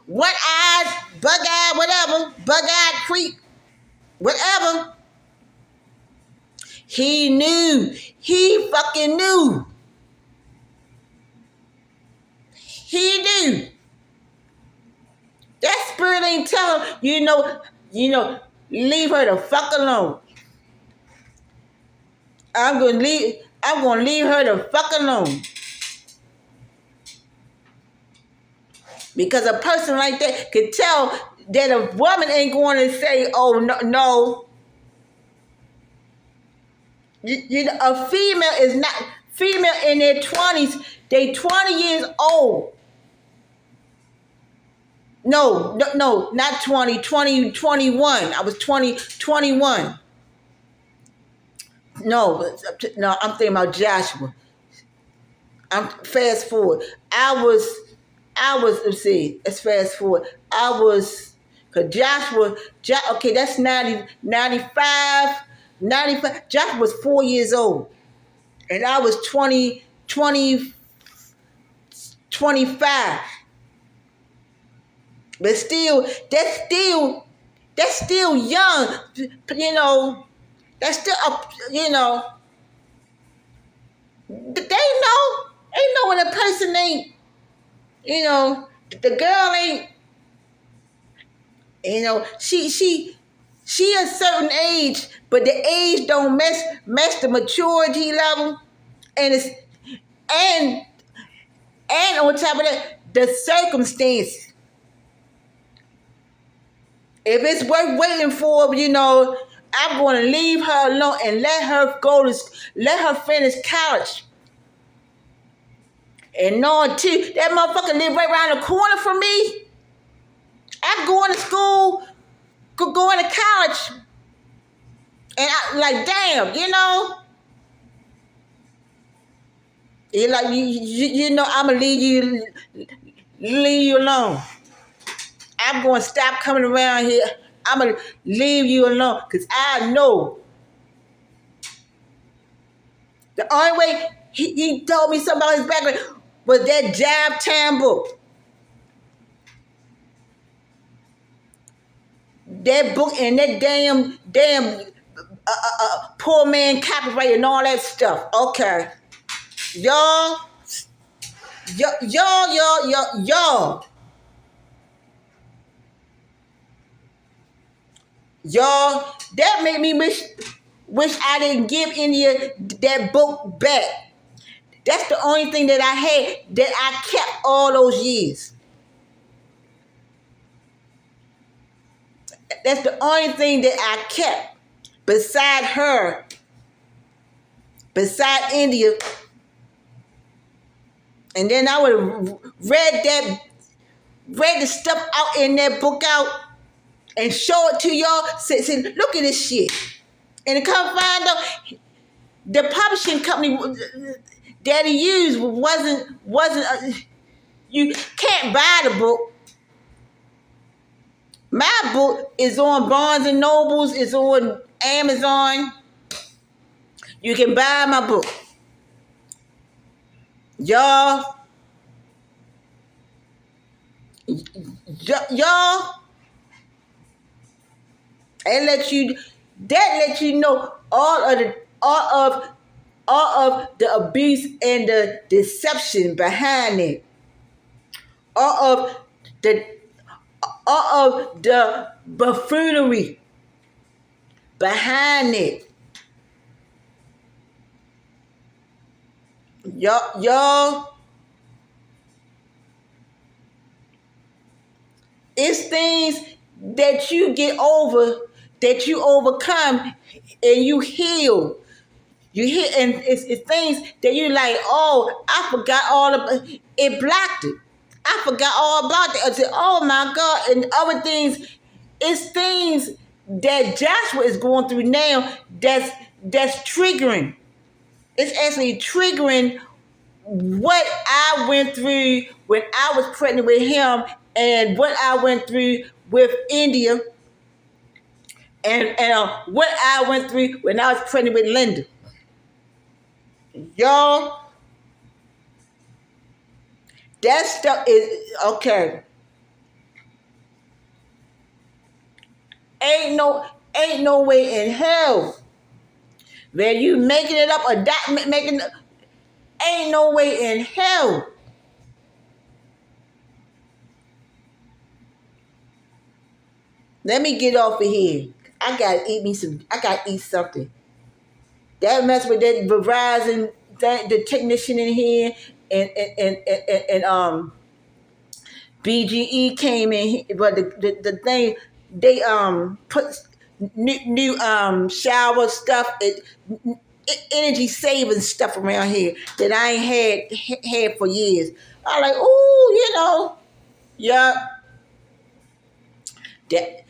one-eyed, bug-eyed, whatever, bug-eyed creep, whatever. He knew. He fucking knew. He knew. That spirit ain't telling leave her the fuck alone. I'm gonna leave her the fuck alone. Because a person like that could tell that a woman ain't going to say, oh, no. A female is not, female in their 20s, they 20 years old. No, not 20, 21. I was 21. No, I'm thinking about Joshua. I'm fast forward. Let's fast forward. Because okay, that's 95. Joshua was 4 years old. And I was 25. But still, that's still young. That's still they know when a person ain't, the girl ain't, she a certain age, but the age don't match the maturity level, and on top of that, the circumstances. If it's worth waiting for, I'm going to leave her alone and let her finish college. And knowing too, that motherfucker live right around the corner from me. I'm going to school, going to college. And I like, damn, You're like, I'm going to leave you alone. I'm going to stop coming around here. I'm going to leave you alone. Because I know the only way he told me something about his background was that Job Time book. That book and that damn poor man copyright and all that stuff. Okay. Y'all, that made me wish I didn't give any of that book back. That's the only thing that I had that I kept all those years. That's the only thing that I kept beside her, beside India. And then I would have read the stuff out in that book out and show it to y'all. Say, look at this shit. And to come find out, the publishing company that he used wasn't. You can't buy the book. My book is on Barnes and Nobles. It's on Amazon. You can buy my book. Y'all, that let you know all of the abuse and the deception behind it. All of the buffoonery behind it. Y'all, It's things that you get over, that you overcome, and you heal. You hear, and it's things that you like. Oh, I forgot all about it. Blocked it. I forgot all about it. I said, oh my God, and other things. It's things that Joshua is going through now. That's triggering. It's actually triggering what I went through when I was pregnant with him, and what I went through with India, and what I went through when I was pregnant with Linda. Y'all, that stuff is okay. Ain't no way in hell where you making it up or that making. Ain't no way in hell. Let me get off of here. I gotta eat me some. I gotta eat something. That mess with that Verizon, the technician in here, and BGE came in, but the thing they put new shower stuff, energy saving stuff around here that I ain't had for years. I like, ooh, yeah, that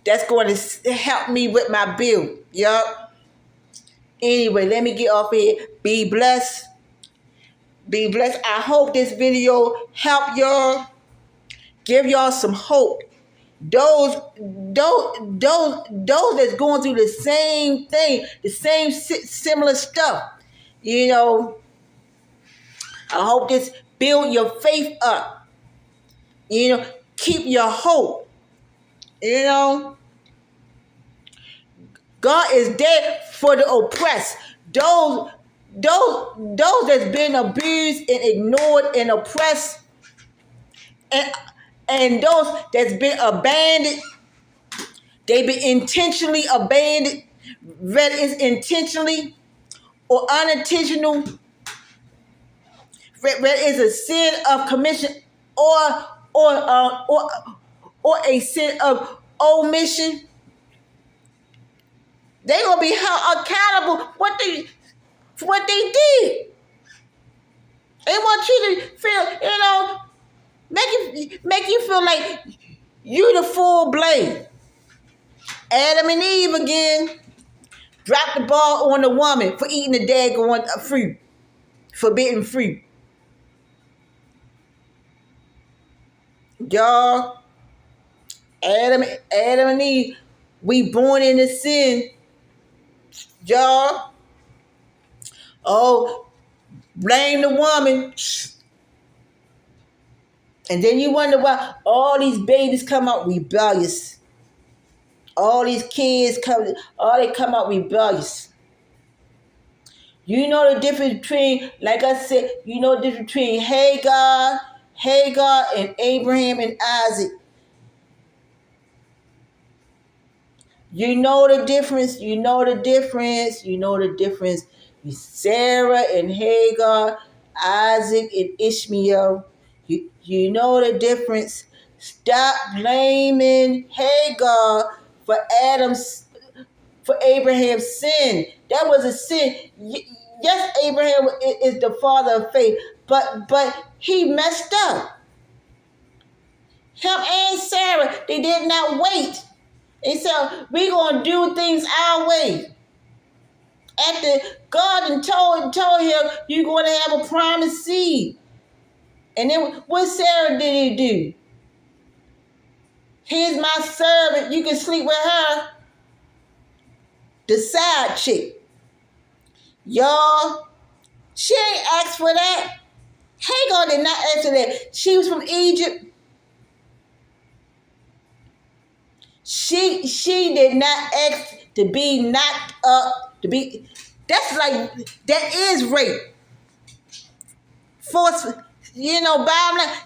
that's going to help me with my bill. Yup. Anyway, let me get off here. Be blessed. Be blessed. I hope this video help y'all. Give y'all some hope. Those that's going through the same thing, the same similar stuff. You know, I hope this build your faith up. You know, keep your hope. You know, God is there for the oppressed. Those that's been abused and ignored and oppressed, and those that's been abandoned. They've been intentionally abandoned, whether it's intentionally or unintentional, whether it's a sin of commission or or uh, or or a sin of omission. They gonna be held accountable for what they did. They want you to feel, make you feel like you the full blame. Adam and Eve again dropped the ball on the woman for eating the daggone fruit, forbidden fruit. Y'all, Adam and Eve, we born into sin. Y'all, oh, blame the woman. And then you wonder why all these babies come out rebellious. All these kids come out rebellious. You know the difference between, like I said, you know the difference between Hagar, and Abraham and Isaac. You know the difference. You know the difference. You know the difference. Sarah and Hagar, Isaac and Ishmael. You know the difference. Stop blaming Hagar for Abraham's sin. That was a sin. Yes, Abraham is the father of faith, but he messed up. Him and Sarah, they did not wait. They said, we're going to do things our way. After God told him, you're going to have a promised seed. And then what Sarah did he do? Here's my servant. You can sleep with her. The side chick. Y'all, she ain't asked for that. Hagar did not ask for that. She was from Egypt. She did not ask to be knocked up. That is rape. Force, bottom line,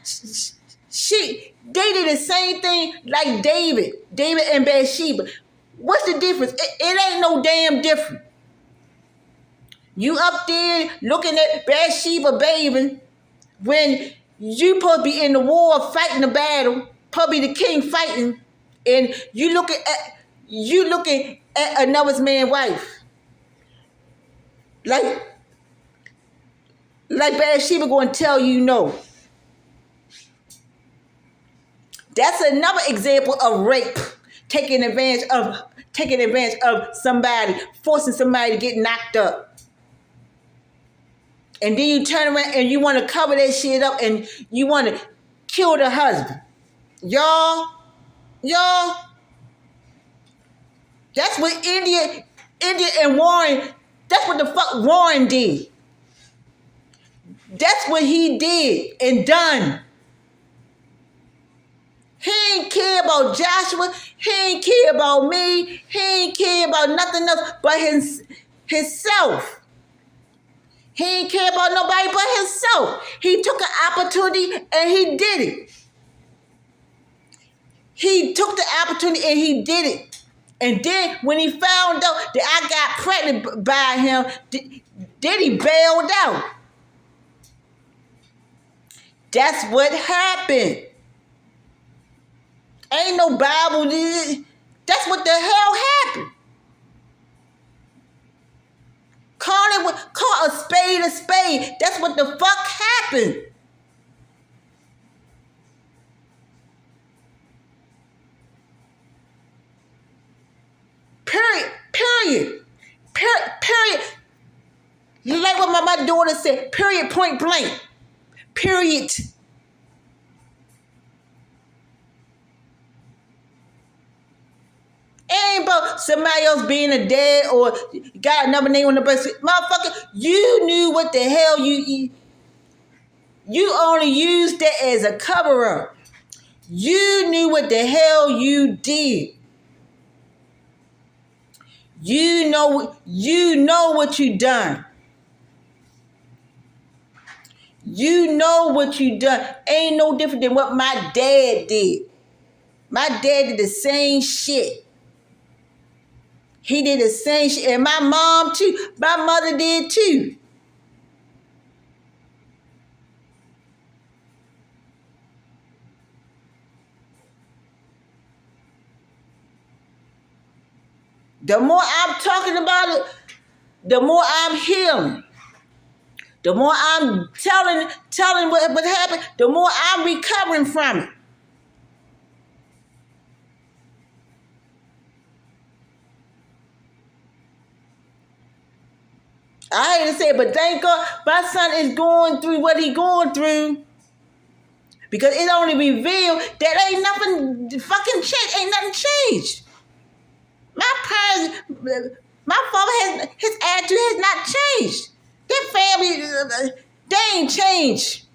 they did the same thing like David and Bathsheba. What's the difference? It ain't no damn different. You up there looking at Bathsheba bathing when you supposed to be in the war fighting the battle. probably the king fighting, and you looking at another man's wife, like Bathsheba going to tell you no. That's another example of rape, taking advantage of somebody, forcing somebody to get knocked up. And then you turn around and you want to cover that shit up and you want to kill the husband. Y'all, that's what India and Warren, that's what the fuck Warren did. That's what he did and done. He ain't care about Joshua. He ain't care about me. He ain't care about nothing else but himself. He ain't care about nobody but himself. He took an opportunity and he did it. He took the opportunity and he did it. And then when he found out that I got pregnant by him, then he bailed out. That's what happened. Ain't no Bible. That's what the hell happened. Call a spade a spade. That's what the fuck happened. Period. Like what my daughter said, period, point blank. Period. Ain't about somebody else being a dad or got another name on the birth certificate. Motherfucker, you knew what the hell you only used that as a cover-up. You knew what the hell you did. You know what you done. You know what you done. Ain't no different than what my dad did. My dad did the same shit. He did the same shit. And my mom too. My mother did too. The more I'm talking about it, the more I'm healing. The more I'm telling what happened, the more I'm recovering from it. I hate to say it, but thank God my son is going through what he going through. Because it only revealed that ain't nothing fucking changed. Ain't nothing changed. My parents, my father his attitude has not changed. Their family, they ain't changed.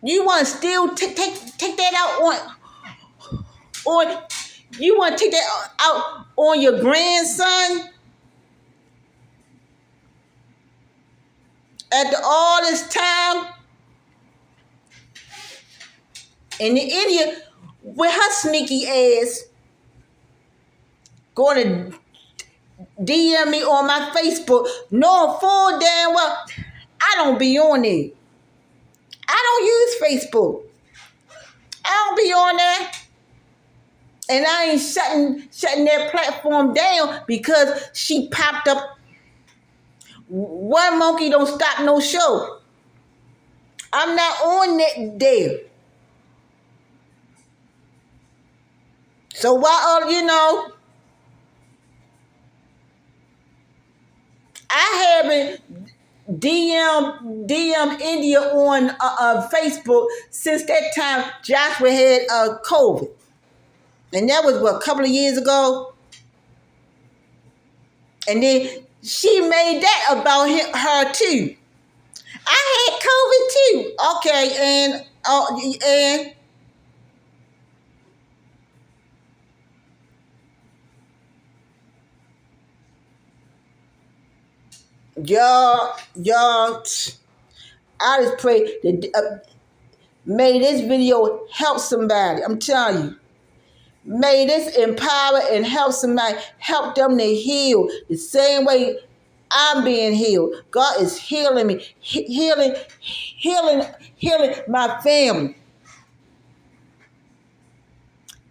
You want to still take that out on you want to take that out on your grandson? After all this time, and the idiot with her sneaky ass going to DM me on my Facebook, knowing full damn well I don't be on it. I don't use Facebook. I don't be on there. And I ain't shutting that platform down because she popped up. One monkey don't stop no show. I'm not on that there. So while I haven't DM India on Facebook since that time Joshua had COVID. And that was, a couple of years ago? And then she made that about her too. I had COVID too. Okay, and y'all, I just pray that may this video help somebody. I'm telling you. May this empower and help somebody, help them to heal the same way I'm being healed. God is healing me, healing my family,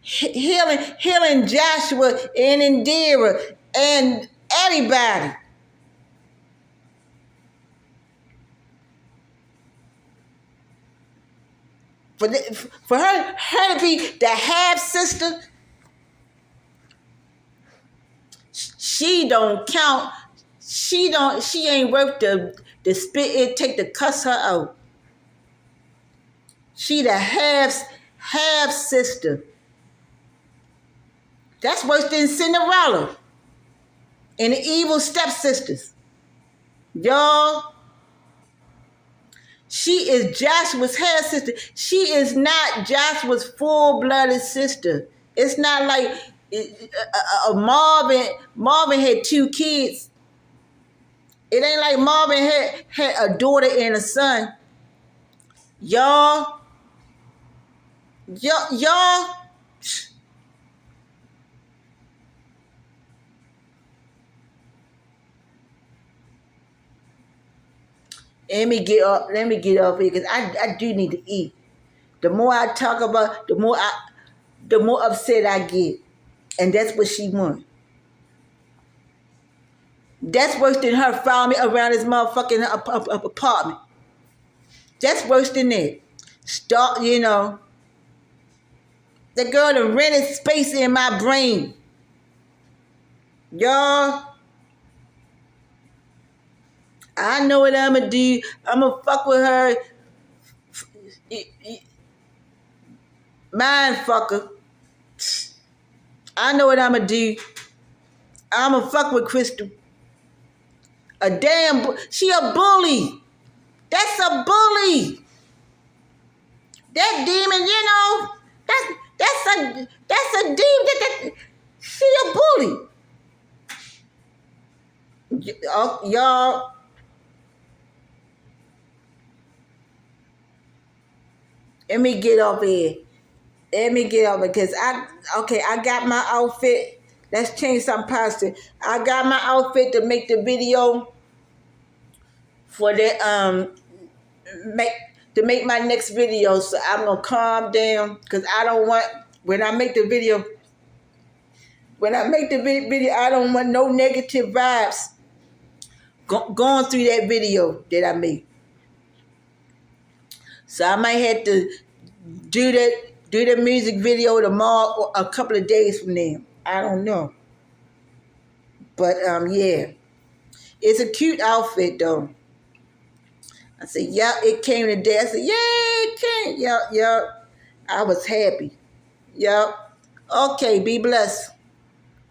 healing Joshua and Indira and everybody. For her to be the half sister, she don't count. She ain't worth the spit it take to cuss her out. She the half sister. That's worse than Cinderella and the evil stepsisters. Y'all, she is Joshua's half sister. She is not Joshua's full-blooded sister. It's not like Marvin had 2 kids. It ain't like Marvin had a daughter and a son. Y'all, y'all. Let me get off here because I do need to eat. The more I talk about, the more upset I get. And that's what she wants. That's worse than her following me around this motherfucking apartment. That's worse than that. Stop, the girl done rented space in my brain. Y'all, I know what I'ma do. I'ma fuck with her. Mind fucker. I know what I'ma do. I'ma fuck with Crystal. She a bully. That's a bully. That demon, that's a demon. She a bully. Y'all, let me get off here. Because I got my outfit. Let's change some positive. I got my outfit to make the video for the make my next video. So I'm gonna calm down because I don't want when I make the video, I don't want no negative vibes going through that video that I made. So I might have to do the music video tomorrow or a couple of days from now. I don't know. But yeah. It's a cute outfit though. I said, yeah, it came today. I said, yeah, it came. Yeah. I was happy. Yep. Okay, be blessed.